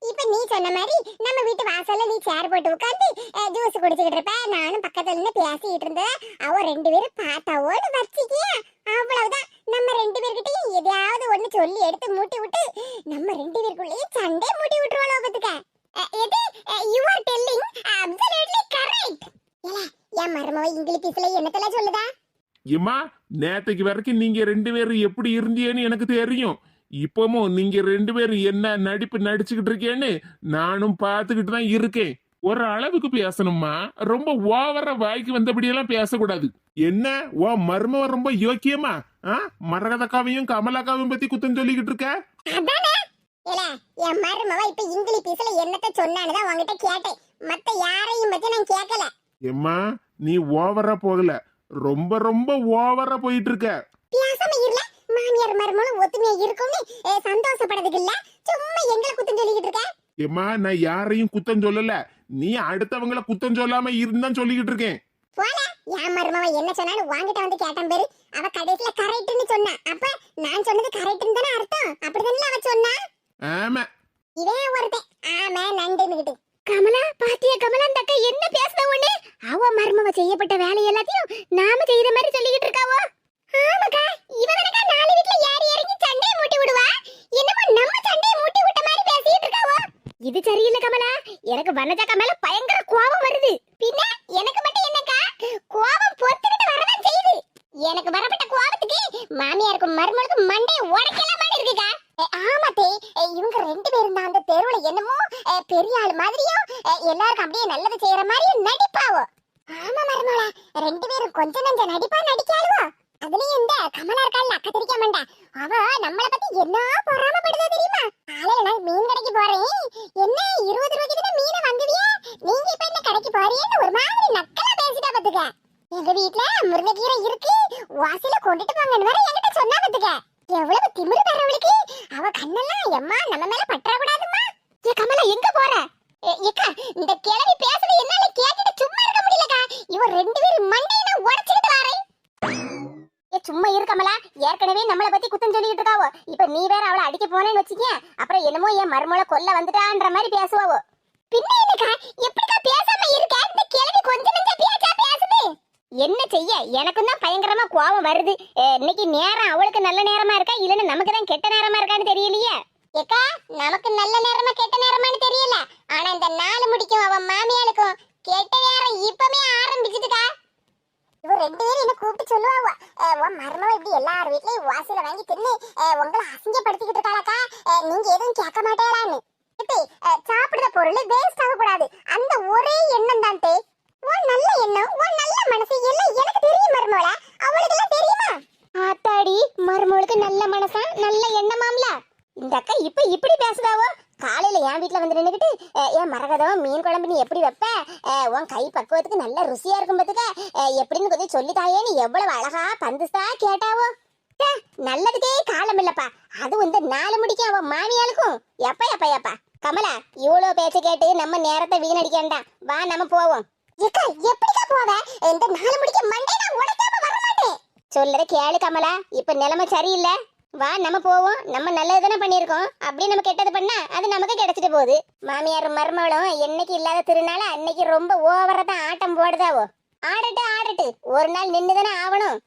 A: இப்ப நீ சொன்ன மாதிரி நம்ம வீட்டு வாசல்ல நீ சேர் போட்டு உட்கார்ந்து ஜூஸ் குடிச்சுக்கிட்டு இருப்ப, நானும் பக்கத்துல நின்னு பேசிக்கிட்டு இருந்தேன். அவ 2 பேரும் பார்த்தாவோன்னு வச்சிக்கியா அவ்வளவுதான். நம்ம 2 பேர்கிட்டயும் எதையாவது ஒண்ணு சொல்லி எடுத்து மூட்டி விட்டு நம்ம 2 பேருக்குள்ளேயே சண்டை மூட்டி விட்டுருவாளோ பத்துக்க. You are telling absolutely correct. என் மருமவ இங்கிலீஷ்ல என்னத்தல சொல்லுதா?
B: ஏமா நேத்தைக்கு வரைக்கும் நீங்க 2 பேரும் எப்படி இருந்தீங்கன்னு எனக்கு தெரியும். இப்பவும் நீங்க 2 பேரும் என்ன நடிப்பு நடிச்சுக்கிட்டு இருக்கேன்னு நானும் பார்த்துக்கிட்டு தான் இருக்கேன். ஒரு அளவுக்கு பேசணுமா, ரொம்ப ஓவரா வாய்க்கு வந்தபடியெல்லாம் பேசக்கூடாது. என்ன ஓ மருமவ ரொம்ப யோக்கியமா மரகதக்காவையும் கமலாக்காவையும் பத்தி குத்தம் சொல்லிக்கிட்டு இருக்க?
A: அதானே ஏல என் மருமவ இப்ப இங்கிலீஷ்ல என்னத்த சொன்னான்னு தான் உன்கிட்ட கேட்டேன், மத்த யாரையும் பத்தி நான் கேட்கல.
B: ஏம்மா நீ ஓவரா போகல, ரொம்ப ரொம்ப ஓவரா போயிட்டு இருக்க.
A: பேசாம இருல, மாமியார் மருமகளும் ஒத்துமையா இருக்கும்னு சந்தோஷப்படுறதுக்கு இல்ல, சும்மா எங்களை குத்தம் சொல்லிக்கிட்டு இருக்க.
B: ஏம்மா நான் யாரையும் குத்தம் சொல்லல, நீ அடுத்தவங்கள குத்தம் சொல்லாம இருந்தான் சொல்லிக்கிட்டு இருக்கேன்.
A: போல என் மருமவ என்ன சொன்னாலும் வாங்கிட்ட வந்து கேட்டான் பேரு, அவ கடைசில கரெக்ட்னு சொன்னா. அப்ப நான் சொன்னது கரெக்ட்னு தானே அர்த்தம்? அப்படிதானே அவ சொன்னா?
B: ஆமா
A: இவன் ஒருத்தன் ஆமா நண்டுன்னுகிட்டு. கமலா பாத்தியா கமலா அந்த அக்கா என்ன பேசுத உடனே? அவ மருமவ செய்யப்பட்ட வேலை எல்லாத்தையும் நாம செய்யற மாதிரி சொல்லிக்கிட்டு இருக்காவோ. ஆமாக்கா இவனக்கா 4 வீட்ல யார் இறங்கி சண்டையை மூட்டி விடுவா, என்னமோ நம்ம சண்டையை மூட்டி விட்ட மாதிரி பேசிட்டு இருக்காவோ. இது சரியில்லை கமலா, எனக்கு வனஜாக்கா மேல பயங்கர கோபம் வருது. பின்ன எனக்கு மட்டும் என்னக்கா கோபம் பொத்துக்கிட்டு வரதான் செய்யுது. எனக்கு வரப்பட்ட கோபத்துக்கு மாமியாருக்கும் மருமகளுக்கும் மண்டையை உடைக்கலாம் மாதிரி இருக்குக்கா. ஆமாத்தே, இவங்க ரெண்டு பேரும் தான் அந்த தெருவுல என்னமோ பெரிய ஆள் மாதிரியும் எல்லாருக்கும் அப்படியே நல்லது செய்யற மாதிரியும் நடிப்பாவோ. ஆமா மருமகளா, ரெண்டு பேரும் கொஞ்ச நஞ்ச நடிப்பா நடிக்காளுவோ. அதுலயும் இந்த கமலா இருக்காள் அக்கா தெரிக்க மாட்டா, அவ நம்மள பத்தி என்ன பொறாமப்படுதா தெரியுமா? காலையில நான் மீன் கடைக்கு போறேன், என்ன 20 ரூபாய்க்கு தானே மீனை வாங்குவியே, நீங்க இப்ப என்ன கடைக்கு போறீன்னு ஒரு மாதிரி நக்கலா பேசிட்டா பாத்துக்க. எங்க வீட்ல முருங்கைக்கீரை இருக்கு, வாசில கொண்டுட்டு போங்கன்னு வேற என்கிட்ட சொன்னா பாத்துக்க. எவ்வளவு திமிரு வரவளுக்கு, அவ கண்ணெல்லாம் எம்மா நம்ம மேல பற்றா கூடாதுமா. ஏ கமலா எங்க போற? ஏக்கா இந்த கிழவி பேசுறது என்னால கேட்டுட்டு சும்மா இருக்க முடியலக்கா, இவ ரெண்டு பேரும் மண்டையில உடைச்சிட்டு வரேன். ஏ சும்மா இரு கமலா, ஏற்கனவே நம்மள பத்தி குத்தம் சொல்லிட்டு இருக்காவோ, இப்ப நீ வேற அவளை அடிக்க போனேன்னு வச்சுக்க, அப்புறம் என்னமோ என் மருமகளை கொல்ல வந்துட்டான்ற மாதிரி பேசுவாவோ. பின்ன என்னக்கா எப்படிக்கா பேசாம இருக்க? இந்த கிழவி கொஞ்சம் நஞ்சம் பேச்சா பேசுது. என்ன செய்ய, எனக்கும் தான் பயங்கரமா கோபம் வருது. இன்னைக்கு நேரம் அவளுக்கு நல்ல நேரமா இருக்கா இல்லன்னா நமக்கு தான் கெட்ட நேரமா இருக்கான்னு தெரியலையே. ஏக்கா நமக்கு நல்ல நேரமா கெட்ட நேரமான்னு தெரியல, ஆனா இந்த நாலு முடிக்கும் அவன் மாமியாளுக்கும் கெட்ட நேரம் இப்பவே ஆரம்பிச்சுதுக்கா. இவ ரெண்டு பேரும் என்ன கூப்பிட்டு சொல்லுவாங்க, உன் மருமவ இப்படி எல்லார் வீட்லயும் வாசல வாங்கி தின்னு உங்களை அசிங்கப்படுத்திக்கிட்டு இருக்காளக்கா, நீங்க எதுவும் கேட்க மாட்டேறான்னு. சாப்பிடுற பொருள் வேஸ்ட் ஆக கூடாது, அந்த ஒரே எண்ணம் தான். உன் நல்ல எண்ணம், உன் நல்ல மனசு எல்லாம் எனக்கு தெரியும் மருமவள, அவளுக்கு எல்லாம் தெரியுமா? ஆத்தாடி, மருமவளுக்கு நல்ல மனசா நல்ல எண்ணமாம்ல. இந்த அக்கா இப்ப இப்படி பேசுதாவோ. காலையில என் வீட்டுல வந்து நின்னுக்கிட்டு என் மரகதம் மீன் குழம்பு நீ எப்படி வைப்ப, உன் கை பக்குவத்துக்கு நல்ல ருசியா இருக்கும் பாத்துக்க, எப்படின்னு கொஞ்சம் சொல்லித்தாயேன்னு எவ்வளவு அழகா பந்துஸ்தா கேட்டாவோ. நல்லதுக்கே காலம் இல்லப்பா, அது இந்த நாலு முடிக்கும் அவன் மாமியாளுக்கும். எப்ப எப்ப எப்பா கமலா, இவ்வளவு பேச்ச கேட்டு நம்ம நேரத்தை வீணடிக்கண்டா, வா நம்ம போவோம். ஏக்கா எப்படிக்கா போவ? இந்த நாலு முடிக்க மண்டே நான் உடைக்காம வர மாட்டேன். சொல்லற கேளு கமலா, இப்ப நிலைமை சரியில்லை, வா நம்ம போவோம். நம்ம நல்லது தானே பண்ணிருக்கோம், அப்படியே நம்ம கெட்டது பண்ணா அது நமக்கு கிடைச்சிட்டு போகுது. மாமியார் மருமகளும் என்னைக்கு இல்லாத திருநாள அன்னைக்கு ரொம்ப ஓவரா தான் ஆட்டம் போடுதாவோ. ஆடட்டு ஆடட்டு, ஒரு நாள் நின்னுதானே ஆவணும்.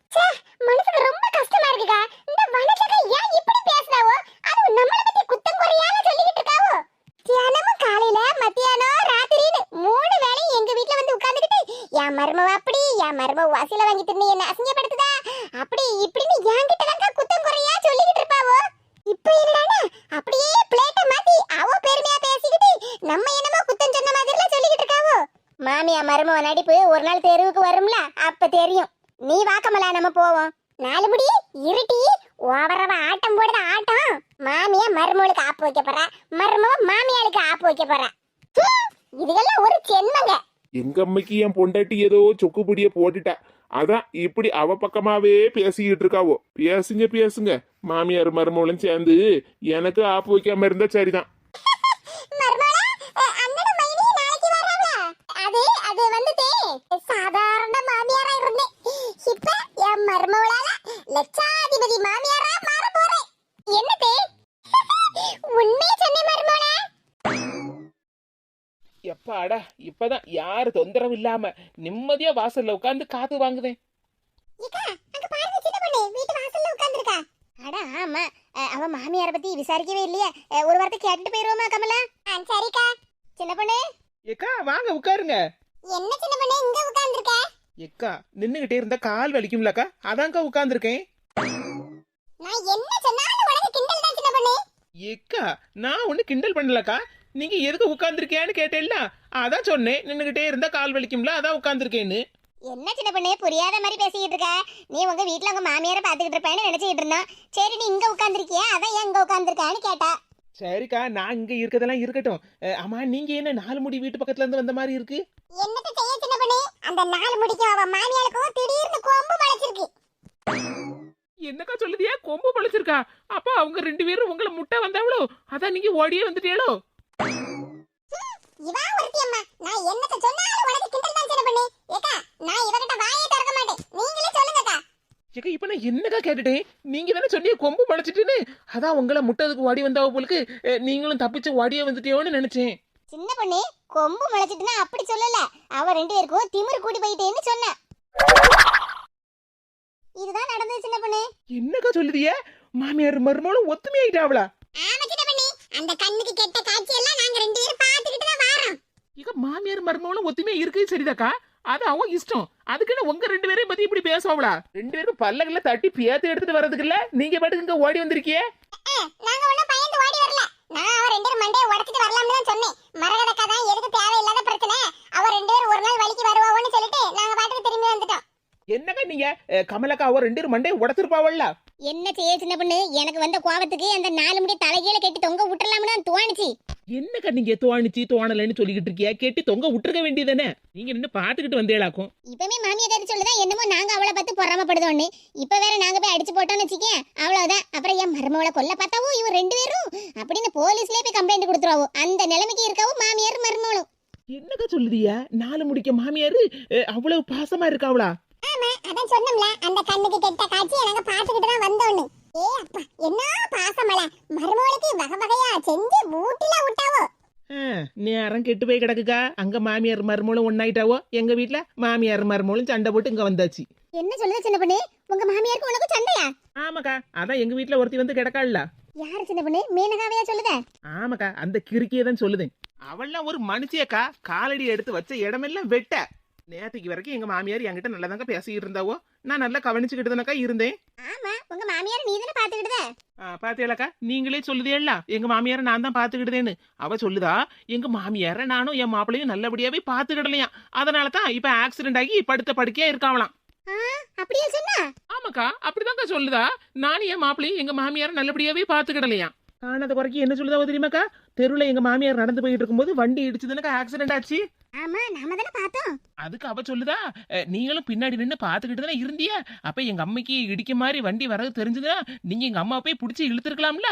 A: மனசுக்கு ரொம்ப கஷ்டமா இருக்குக்கா, இந்த வனச்சக்கா ஏன் இப்படி பேசுதாவோ, அது நம்மள பத்தி குத்தம் குறையால சொல்லிக்கிட்டு இருக்காவோ. தியானமும் காலையில மத்தியானம் ராத்திரின்னு 3 வேளையும் எங்க வீட்ல வந்து உட்கார்ந்துக்கிட்டு என் மருமவ அப்படி என் மருமவ வாசில வாங்கி தின்னு என்ன அசிங்கப்படுத்துதா அப்படி இப்படின்னு என்கிட்ட தான் குத்தம் குறையா சொல்லிக்கிட்டு இருப்பாவோ. இப்ப என்னடானா அப்படியே பிளேட்டை மாத்தி அவ பெருமையா பேசிக்கிட்டு நம்ம என்னமோ குத்தம் சொன்ன மாதிரிலாம் சொல்லிக்கிட்டு இருக்காவோ. மாமியா மருமவ நடிப்பு ஒரு நாள் தெருவுக்கு வரும்ல, அப்ப தெரியும். நீ வாக்கமலா நம்ம போவோம். நாலு முடி இருட்டி ஓவரவ ஆட்டம் போடுத ஆட்டம். மாமியா மருமவளுக்கு ஆப்பு வைக்க போறா, மருமவ மாமியாளுக்கு ஆப்பு வைக்க போறா. இதுகெல்லாம் ஒரு சென்மங்க.
B: எங்க அம்மைக்கு என் பொண்டாட்டி ஏதோ சொக்கு புடிய போட்டுட்டா, அதான் இப்படி அவ பக்கமாவே பேசிக்கிட்டு இருக்காவோ. பேசுங்க பேசுங்க, மாமியார் மருமகளும் சேர்ந்து எனக்கு ஆப்பு வைக்காம இருந்தா சரிதான்.
A: அது வந்துட்டே சாதாரண மாமியாரா இருந்தேன், இப்ப என் மருமவளால லட்சாதிபதி மாமியாரா மாற போறேன். என்னதே உண்மையை சொன்னே மருமவளா.
C: எப்பாடா, இப்பதான் யாரு தொந்தரவு இல்லாம நிம்மதியா வாசல்ல உட்கார்ந்து காத்து வாங்குதேன்.
A: அட ஆமா, அவ மாமியார பத்தி விசாரிக்கவே இல்லையா, ஒரு வார்த்தை கேட்டுட்டு போயிருவோமா கமலா? சரிக்கா. சின்ன பொண்ணு
C: ஏக்கா வாங்க உட்காருங்க.
A: என்ன சின்ன பொண்ணு இங்க உட்கார்ந்திருக்க?
C: ஏக்கா நின்னுகிட்டே இருந்தா கால் வலிக்கும்லக்கா, அதான்க்கா உட்கார்ந்துருக்கேன்.
A: நான் என்ன சொன்னாலும் உனக்கு கிண்டல் தான் சின்ன பொண்ணு.
C: ஏக்கா நான் ஒண்ணு கிண்டல் பண்ணலக்கா, நீங்க எதுக்கு உட்கார்ந்துருக்கேன்னு கேட்டேல்ல, அதான் சொன்னேன். நின்னுகிட்டே இருந்தா கால் வலிக்கும்ல, அதான் உட்கார்ந்துருக்கேன்னு.
A: என்ன சின்ன பொண்ணு புரியாத மாதிரி பேசிக்கிட்டு இருக்க? நீ உங்க வீட்டுல உங்க மாமியாரை பாத்துக்கிட்டு இருப்பேன்னு நினைச்சிட்டு இருந்தோம். சரி நீ இங்க உட்கார்ந்துருக்கியா, அதான் ஏன் இங்க உட்கார்ந்துருக்கான்னு கேட்டா.
C: சரிக்கா, நான் இங்க இருக்கதெல்லாம் இருக்கட்டும். ஆமா, நீங்க என்ன 4 முடி வீட்டு பக்கத்துல இருந்து வந்த மாதிரி இருக்கு?
A: என்னத்த செய்ய சின்ன பொண்ணு, அந்த 4 முடிக்கும் அவ மாமியாளுக்கும் திடீர்னு கொம்பு முளைச்சிருக்கு.
C: என்னக்கா சொல்லுதியா, கொம்பு பழச்சிருக்கா? அப்ப அவங்க 2 பேரும் உங்களை முட்டை வந்தாவளோ, அதான் நீங்க ஓடியே வந்துட்டீங்களோ?
A: இவா ஒருத்தி அம்மா, நான் என்னத்த சொன்னாலும் உனக்கு கிண்டல் தான் சின்ன பொண்ணு. ஏக்கா நான் இவகிட்ட வாயே திறக்க மாட்டேன், நீங்களே சொல்லுங்கக்கா.
C: ஏக்கா இப்ப நான் என்னக்கா கேட்டுட்டேன்? நீங்க தானே சொன்னீங்க கொம்பு பழச்சிட்டுன்னு, அதான் உங்களை முட்டதுக்கு ஓடி வந்தாவ போலுக்கு, நீங்களும் தப்பிச்சு ஓடியே வந்துட்டியோன்னு நினைச்சேன்.
A: சின்ன பொண்ணு கொம்பு முளைச்சிட்டுனா அப்படி சொல்லல, அவ 2 பேருக்கும் திமிரு கூடி போயிட்டேன்னு சொன்ன. இதுதான் நடந்தது சின்ன பொண்ணு.
C: என்னக்கா சொல்லுதிய? மாமியார் மருமகளும் ஒத்துமையாயிட்டாவளா?
A: ஆமா சின்ன பொண்ணு, அந்த கண்ணுக்கு கெட்ட காட்சி எல்லாம் நாங்க 2 பேரும் பாத்துக்கிட்டு தான் வாரோம்.
C: இங்க மாமியார் மருமகளும் ஒத்துமையா இருக்கு சரிதாக்கா, அது அவங்க இஷ்டம். அதுக்குன்னு உங்க 2 பேரையும் பத்தி இப்படி பேசுவாங்களா? 2 பேரும் பல்லகல்ல தட்டி பேத்து எடுத்துட்டு வர்றதுக்கு இல்ல, நீங்க பாட்டுக்கு இங்க ஓடி வந்திருக்கியே.
A: நாங்க ஒண்ணும் பயந்து ஓடி வரல. நான் அவ ரெண்டு பேரும் மண்டையை உடைச்சிட்டு வரலாம்னு தான் சொன்னேன். மரகதக்கா தான் எதுக்கு தேவையில்லாத பிரச்சனை. அவ ரெண்டு பேரும் ஒரு நாள் வலிக்கு வருவாவோன்னு சொல்லிட்டு நாங்க பாட்டுக்கு திரும்பி வந்துட்டோம்.
C: என்னக்கா நீங்க கமலக்கா அவ 2 மண்டையை உடைச்சிருப்பாவல்ல.
A: என்ன செய்ய சின்ன பொண்ணு, எனக்கு வந்த கோவத்துக்கு அந்த 4 முடி தலைகீழ கட்டி தொங்க விட்டுறலாம்னு தான் தோணுச்சு.
C: என்னக்கா நீங்க தோணலன்னு சொல்லிக்கிட்டு இருக்கியா? கேட்டி தொங்க விட்டுருக்க வேண்டியதானே. நீங்க நின்னு பாத்துக்கிட்டு வந்தேளாக்கும்.
A: இப்பவே மாமியார் சொல்லுதா என்னமோ நாங்க அவளை பார்த்து பொறாமப்படுதோன்னு. இப்ப வேற நாங்க போய் அடிச்சு போட்டோம்னு வச்சுக்கேன், அவ்வளவுதான். அப்புறம் என் மருமவளை கொல்ல பார்த்தாவோ இவ 2 பேரும் அப்படின்னு போலீஸ்லயே போய் கம்ப்ளைண்ட் கொடுத்துருவாவோ. அந்த நிலைமைக்கு இருக்காவோ மாமியார் மருமவளும்.
C: என்னக்கா சொல்லுதியா? 4 முடிக்க மாமியாரு அவ்வளவு பாசமா இருக்காவளா?
A: ஆமா, அதான் சொன்னோம்ல, அந்த கண்ணுக்கு கெட்ட காட்சியை நாங்க பாத்துக்கிட்டு தான் வந்தோன்னு. ஏ அப்பா, என்ன பாசமல. மருமவளுக்கு வகை வகையா செஞ்சு மூட்டில விட்டாவோ.
C: நேரம் கெட்டு போய் கிடக்குக்கா. அங்க மாமியார் மருமகளும் ஒன்னாயிட்டாவோ. எங்க வீட்டுல மாமியார் மருமகளும் சண்டை போட்டு இங்க வந்தாச்சு.
A: என்ன சொல்லுது சின்ன பொண்ணு, உங்க மாமியாருக்கு உனக்கு சண்டையா?
C: ஆமாக்கா, அதான் எங்க வீட்டுல ஒருத்தி வந்து கிடக்காள்ல.
A: யாரு சின்ன பொண்ணு, மேனகாவையா சொல்லுத?
C: ஆமாக்கா, அந்த கிறுக்கியே தான் சொல்லுதேன். அவள்லாம் ஒரு மனுஷியக்கா. காலடி எடுத்து வச்ச இடமெல்லாம் வெட்ட. நேற்றுக்கு வரைக்கும் எங்க மாமியார் என்கிட்ட நல்லதாங்க பேசிக்கிட்டு இருந்தாவோ. நான் நல்லா கவனிச்சுக்கிட்டு தானக்கா இருந்தேன்.
A: ஆமா, உங்க மாமியார் நீ தானே பாத்துக்கிட்டத?
C: பாத்தியாக்கா, நீங்களே சொல்லுதேல்ல எங்க மாமியார நான் தான் பாத்துக்கிட்டதேன்னு. அவ சொல்லுதா எங்க மாமியார நானும் என் மாப்பிளையும் நல்லபடியாவே பாத்துக்கிடலையா. அதனாலதான் இப்ப ஆக்சிடென்ட் ஆகி படுத்த படுக்கையா இருக்காவலாம்.
A: அப்படியே சொன்னா?
C: ஆமாக்கா, அப்படிதான்க்கா சொல்லுதா. நானும் என் மாப்பிளையும் எங்க மாமியார நல்லபடியாவே பாத்துக்கிடலையா. காணாத குறைக்கு என்ன சொல்லுதா தெரியுமாக்கா? தெருவுல எங்க மாமியார் நடந்து போயிட்டு இருக்கும்போது வண்டி இடிச்சுதுனக்கா ஆக்சிடென்ட் ஆச்சு.
A: ஆமா, நாம தானே பார்த்தோம்.
C: அதுக்கு அவ சொல்லுதா நீங்களும் பின்னாடி நின்று பாத்துக்கிட்டு தானே இருந்தியா. அப்ப எங்க அம்மைக்கு இடிக்க மாதிரி வண்டி வரது தெரிஞ்சதுன்னா நீங்க எங்க அம்மா போய் பிடிச்சி இழுத்துருக்கலாம்ல.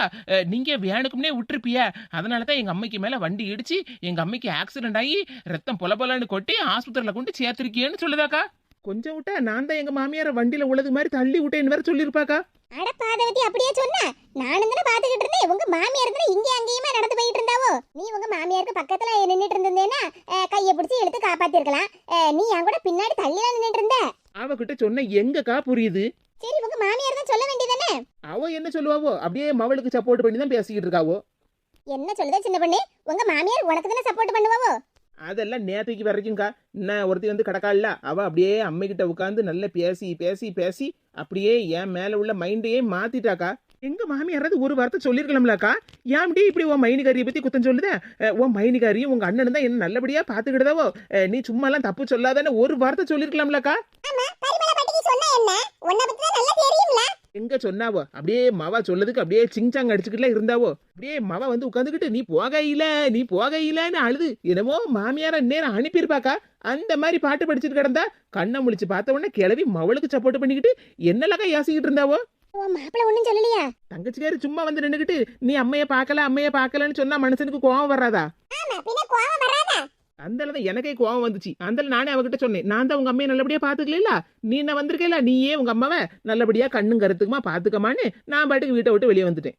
C: நீங்க வேணுக்கும்னே விட்டுருப்பிய. அதனாலதான் எங்க அம்மைக்கு மேல வண்டி இடிச்சு எங்க அம்மைக்கு ஆக்சிடென்ட் ஆகி ரத்தம் பொலபொலன்னு கொட்டி ஆஸ்பத்திரியில கொண்டு சேர்த்திருக்கியேன்னு சொல்லுதாக்கா. கொஞ்சம் விட்டா நான் தான் எங்க மாமியார வண்டியில உள்ளது மாதிரி தள்ளி விட்டேன்னு வேற சொல்லிருப்பாக்கா.
A: அட பாதவதி, அப்படியே சொன்னா? நானும் தானே பாத்துக்கிட்டு இருந்தேன். உங்க மாமியார் தானே இங்க அங்கேயுமே நடந்து போயிட்டு இருந்தாவோ. நீ உங்க மாமியாருக்கு பக்கத்துல நின்னுட்டு இருந்தேன்னா கையை பிடிச்சி இழுத்து காப்பாத்திருக்கலாம். நீ என் கூட பின்னாடி தள்ளிலாம் நின்னுட்டு இருந்த.
C: அவகிட்ட சொன்ன எங்கக்கா புரியுது?
A: சரி, உங்க மாமியார் தான் சொல்ல வேண்டியதானே.
C: அவ என்ன சொல்லுவாவோ? அப்படியே மவளுக்கு சப்போர்ட் பண்ணி தான் பேசிக்கிட்டு இருக்காவோ.
A: என்ன சொல்லுதே சின்ன பொண்ணு, உங்க மாமியார் உனக்கு தானே சப்போர்ட் பண்ணுவாவோ?
C: அதெல்லாம் நேற்றுக்கு வரைக்கும்க்கா. என்ன ஒருத்தி வந்து கிடக்காள்ல, அவ அப்படியே அம்மைக்கிட்ட உட்காந்து நல்லா பேசி பேசி பேசி அப்படியே என் மேல உள்ள மைண்டையே மாத்திட்டாக்கா. எங்க மாமியாராவது ஒரு வார்த்தை சொல்லிருக்கலாம்லக்கா. ஏன்டி இப்படி உன் மைனிகாரியை பத்தி குத்தம் சொல்லுத? உன் மைனிகாரியும் உங்க அண்ணனும் தான் என்ன நல்லபடியா பாத்துக்கிட்டதாவோ. நீ சும்மா எல்லாம் தப்பு சொல்லாதானே ஒரு வார்த்தை சொல்லிருக்கலாம்லக்கா. எங்க சொன்னாவோ? அப்படியே மவ சொல்லதுக்கு அப்படியே சிங்சாங் அடிச்சுக்கிட்டுல இருந்தாவோ. அப்படியே மவ வந்து உட்காந்துக்கிட்டு நீ போகையிலன்னு அழுது என்னமோ மாமியார நேரம் அனுப்பியிருப்பாக்கா. அந்த மாதிரி பாட்டு படிச்சுட்டு கிடந்தா கண்ணை முழிச்சு பார்த்த உடனே கிளவி மவளுக்கு சப்போர்ட் பண்ணிக்கிட்டு என்னலக்கா யாசிக்கிட்டு இருந்தாவோ.
A: மாப்பிள்ள ஒண்ணும் சொல்லலையா?
C: தங்கச்சிக்காரு சும்மா வந்து நின்னுக்கிட்டு நீ அம்மைய பாக்கலன்னு சொன்னா மனுஷனுக்கு கோவம் வராதா? அந்தளவு எனக்கே கோவம் வந்துச்சு. அந்தல நானே அவகிட்ட சொன்னேன், நான் தான் உங்க அம்மையை நல்லபடியா பாத்துக்கல, நீ என்ன வந்திருக்கல, நீயே உங்க அம்மாவை நல்லபடியா கண்ணும் கருத்துக்குமா பாத்துக்கமான்னு நான் பாட்டுக்கு வீட்டை விட்டு வெளியே வந்துட்டேன்.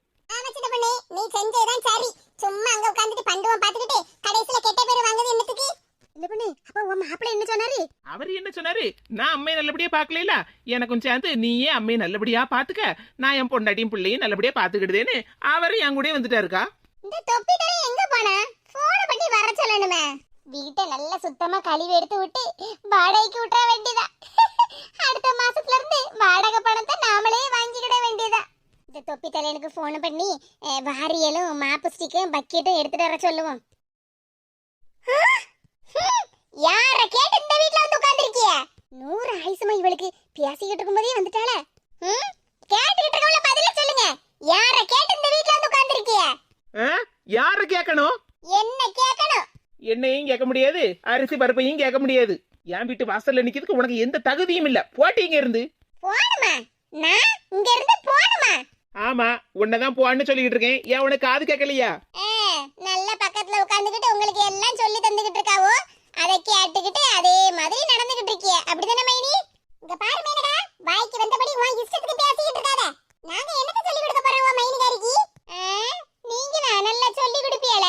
A: நீ செஞ்சதான் சரி. சும்மா அங்க உட்கார்ந்துட்டு பண்டுவம் பாத்துக்கிட்டு கடைசில கெட்ட பேர் வாங்குது என்னத்துக்கு? இந்த பொண்ணு, அப்ப உன் மாப்பிள்ள என்ன சொன்னாரு?
C: அவர் என்ன சொன்னாரு? நான் அம்மையை நல்லபடியா பாக்கல, எனக்கும் சேர்ந்து நீயே அம்மையை நல்லபடியா பாத்துக்க, நான் என் பொண்டாட்டியும் பிள்ளையும் நல்லபடியா பாத்துக்கிடுதேன்னு அவரு என் கூட வந்துட்டாருக்கா.
A: இந்த தொப்பி தலை எங்க போன? போன பண்ணி வர சொல்லணுமே. வீட்டை நல்லா சுத்தமா கழுவி எடுத்து விட்டு வாடகைக்கு விட்டுற வேண்டியதா. அடுத்த மாசத்துல இருந்து வாடகை பணத்தை நாமளே வாங்கிக்கிட வேண்டியதா. இந்த தொப்பி தலையனுக்கு போன் பண்ணி வாரியலும் மாப்பு ஸ்டிக்கும் பக்கெட்டும் எடுத்துட்டு வர சொல்லுவோம். யார கேட்டு இந்த வீட்ல வந்து உட்கார்ந்திருக்கிய? 100 ஆயுசுமா இவளுக்கு. பேசிக்கிட்டு இருக்கும்போதே வந்துட்டாளே. கேட்டுக்கிட்டு இருக்கவள பதில சொல்லுங்க. யார கேட்டு இந்த வீட்ல வந்து உட்கார்ந்திருக்கிய?
C: யார கேட்கணும்?
A: என்ன கேட்கணும்?
C: என்னையும் கேட்க முடியாது, அரிசி பருப்பையும் கேட்க முடியாது. என் வீட்டு வாசல்ல நிக்கிறதுக்கு உனக்கு எந்த தகுதியும் இல்ல. போட்டீங்க இருந்து
A: போணுமா? நான் இங்க இருந்து போணுமா?
C: ஆமா, உன்னதான் போன்னு சொல்லிட்டு இருக்கேன். ஏன் உனக்கு காது கேட்கலையா?
A: நல்ல பக்கத்துல உட்கார்ந்துகிட்டு உங்களுக்கு எல்லாம் சொல்லி தந்துகிட்டு இருக்காவோ. அதை கேட்டுக்கிட்டு அதே மாதிரி நடந்துகிட்டு இருக்கிய. அப்படிதானே மைனி? இங்க பாரு மேனடா, வாய்க்கு வந்தபடி உன் இஷ்டத்துக்கு பேசிக்கிட்டு இருக்காத. நாங்க என்னத்த சொல்லி கொடுக்க போறோம் உன் மைனிகாரிக்கு? நீங்க நல்லா சொல்லி கொடுப்பியல.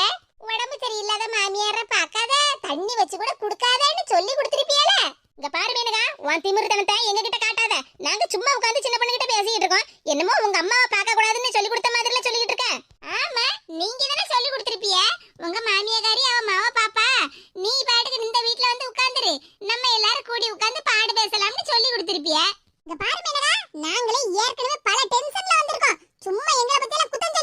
A: உடம்பு சரியில்லாத மாமியார பாக்காத, தண்ணி வச்சு கூட குடுக்காதன்னு சொல்லி கொடுத்திருப்பியல. இங்க பாரு மேனகா, உன் திமிருத்தனத்தை எங்க கிட்ட காட்டாத. நாங்க சும்மா உட்கார்ந்து சின்ன பொண்ணு கிட்ட பேசிக்கிட்டு இருக்கோம். என்னமோ உங்க அம்மாவை பார்க்க கூடாதுன்னு சொல்லி கொடுத்த மாதிரில சொல்லிட்டு இருக்க. ஆமா, நீங்க தானே சொல்லி கொடுத்திருப்பிய. உங்க மாமியாரி அவ மாவ பாப்பா, நீ பாட்டுக்கு இந்த வீட்ல வந்து உட்கார்ந்துரு, நம்ம எல்லாரும் கூடி உட்கார்ந்து பாடு பேசலாம்னு சொல்லி கொடுத்திருப்பிய. இங்க பாரு மேனகா, நாங்களே ஏற்கனவே பல டென்ஷன்ல வந்திருக்கோம். சும்மா எங்களை பத்தி எல்லாம் குத்தம்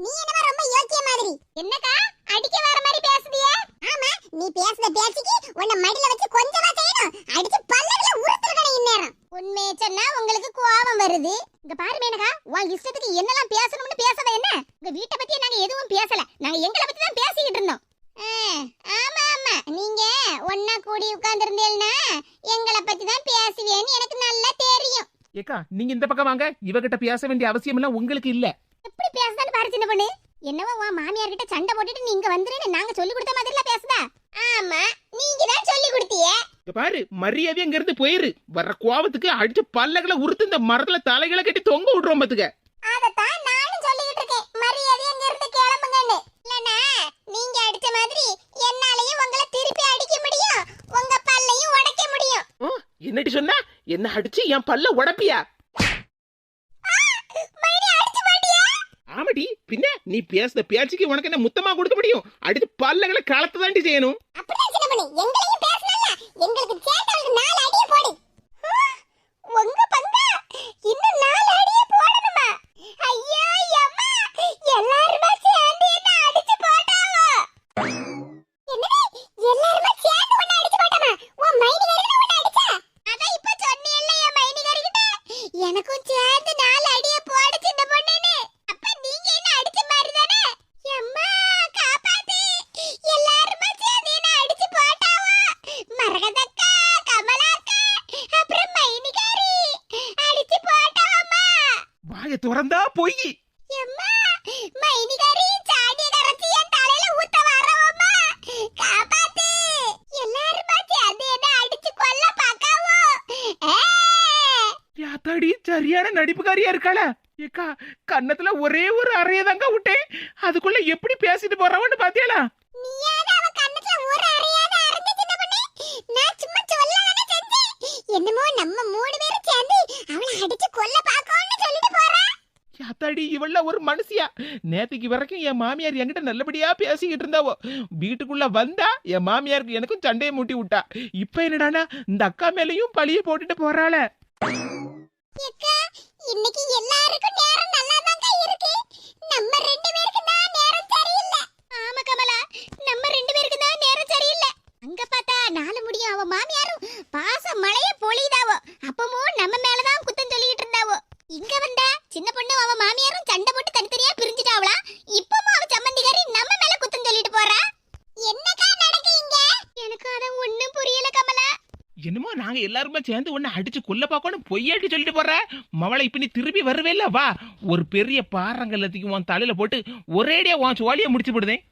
A: நீ என்னமா ரொம்ப யோக்கிய மாதிரி என்னக்கா அடிக்க வர மாதிரி பேசுதியே ஆமா நீ பேசுற பேச்சுக்கு உன்னை மடியில வச்சு கொஞ்சமா செய்யணும் அடிச்சு பல்லல உருத்துறணும் இந்நேரம் உண்மையை சொன்னா உங்களுக்கு கோபம் வருது இங்க பாரு மேனகா உன் இஷ்டத்துக்கு என்னெல்லாம் பேசணும்னு பேசவே என்ன உங்க வீட்டை பத்தி நாங்க எதுவும் பேசல நாங்க எங்களை பத்தி தான் பேசிக்கிட்டு இருந்தோம் ஆமா ஆமா நீங்க ஒன்னா கூடி உட்கார்ந்திருந்தேன்னா எங்களை பத்தி தான் பேசுவேன்னு எனக்கு நல்லா தெரியும்
C: ஏக்கா நீங்க இந்த பக்கம் வாங்க இவகிட்ட பேச வேண்டிய அவசியம் எல்லாம் உங்களுக்கு இல்ல
A: எப்படி பேசுதான்னு பாரு சின்ன பொண்ணு என்னவோ உன் மாமியார் கிட்ட சண்டை போட்டுட்டு நீங்க வந்துருன்னு நாங்க சொல்லி கொடுத்த மாதிரிலாம் பேசுதா ஆமா நீங்க தான் சொல்லி கொடுத்தீங்க
C: இங்க பாரு மரியாதை அங்க இருந்து போயிரு வர்ற கோவத்துக்கு அடிச்சு பல்லகளை உருத்து இந்த மரத்துல தலைகளை கட்டி தொங்க விடுறோம் பாத்துக்க
A: அதத்தான் நானும் சொல்லிக்கிட்டு இருக்கேன் மரியாதை அங்க இருந்து கிளம்புங்கன்னு இல்லனா நீங்க அடிச்ச மாதிரி என்னாலயும் உங்களை திருப்பி அடிக்க முடியும் உங்க பல்லையும் உடைக்க முடியும்
C: என்னடி சொன்னா என்ன அடிச்சு என் பல்ல உடைப்பியா
A: மைனி அடிச்சு மாட்டியா
C: ஆமாடி பின்ன நீ பேசுற பேச்சுக்கு உனக்கு என்ன முத்தமா கொடுக்க முடியும் அடிச்சு பல்லகளை களத்து தாண்டி செய்யணும்
A: அப்படியே சின்ன பண்ணி எங்களையும் பேசணும்ல எங்களுக்கு சேர்த்தவங்களுக்கு 4 அடியே போடு உங்க பங்கா இன்னும் 4 அடியே போடணுமா ஐயோ அம்மா எல்லாரும் சேர்ந்து என்ன அடிச்சு போட்டாவோ என்னடி எல்லாரும் சேர்ந்து உன்னை அடிச்சு போட்டாமா உன் மைனிகரில உன்னை அடிச்சா அத இப்ப சொன்னியல்ல என் மைனிகரிகிட்ட எனக்கும் சேர்ந்து 4 அடியே போடு சின்ன பொண்ணுன்னு அப்ப நீங்க என்ன அடிச்ச மாதிரி தானே அம்மா காப்பாத்து எல்லாரும் சேர்ந்து என்ன அடிச்சு போட்டாவோ மரகதக்கா கமலாக்கா அப்புறம் மைனிகாரி அடிச்சு போட்டாவம்மா
C: வாய திறந்தா போய்
A: அம்மா மைனிகாரி சாடிய கரைச்சி என் தலையில ஊத்த வரவம்மா காப்பாத்து எல்லாரும் சேர்ந்து என்ன அடிச்சு கொல்ல பாக்காவோ
C: யாத்தாடி சரியான நடிப்புக்காரியா இருக்காள ஏக்கா கன்னத்துல ஒரே ஒரு அறையதாங்க விட்டேன் அதுக்குள்ள எப்படி பேசிட்டு போறவன்னு பாத்தியாளா
A: நீயாத அவ கண்ணத்துல ஒரு அறையாத அரைஞ்சு சின்ன பண்ணி நான் சும்மா சொல்லலாம்னு செஞ்சேன் என்னமோ நம்ம 3 பேரும் சேர்ந்து அவளை அடிச்சு கொல்ல பாக்கோன்னு சொல்லிட்டு போறா
C: யாத்தாடி இவள ஒரு மனுஷியா நேத்துக்கு வரைக்கும் என் மாமியார் என்கிட்ட நல்லபடியா பேசிக்கிட்டு இருந்தாவோ வீட்டுக்குள்ள வந்தா என் மாமியாருக்கு எனக்கும் சண்டையை மூட்டி விட்டா இப்ப என்னடானா இந்த அக்கா மேலயும் பழிய போட்டுட்டு போறாள
A: அக்கா இன்னைக்கு எல்லாருக்கும் நேரம் நல்லாதாங்க இருக்கு நம்ம 2 பேருக்கு தான் நேரம் சரியில்லை ஆமா கமலா நம்ம 2 பேருக்கு தான் நேரம் சரியில்லை அங்க பார்த்தா நாலு முடியும் அவ மாமியாரும் பாச மழைய பொழிதாவோ அப்பவும் நம்ம மேல தான் குத்தம் சொல்லிட்டு இருந்தாவோ இங்க வந்தா சின்ன பொண்ணு அவ மாமியாரும் சண்டை போட்டு தனித்தனியா பிரிஞ்சிட்டாவளா இப்பவும் அவ சம்மந்திகாரி நம்ம மேல குத்தம் சொல்லிட்டு போறா என்னக்கா நடக்கு இங்க எனக்கு அத ஒண்ணும் புரியல கமலா
C: என்னமோ நாங்க எல்லாருமே சேர்ந்து உன்னை அடிச்சு கொல்ல பாக்கணும் பொய்யாட்டி சொல்லிட்டு போற மவளை இப்ப நீ திரும்பி வருவே இல்ல வா ஒரு பெரிய பாறங்கல்லத்துக்கு உன் தலையில போட்டு ஒரேடியா உன் சோழிய முடிச்சு போடுதேன்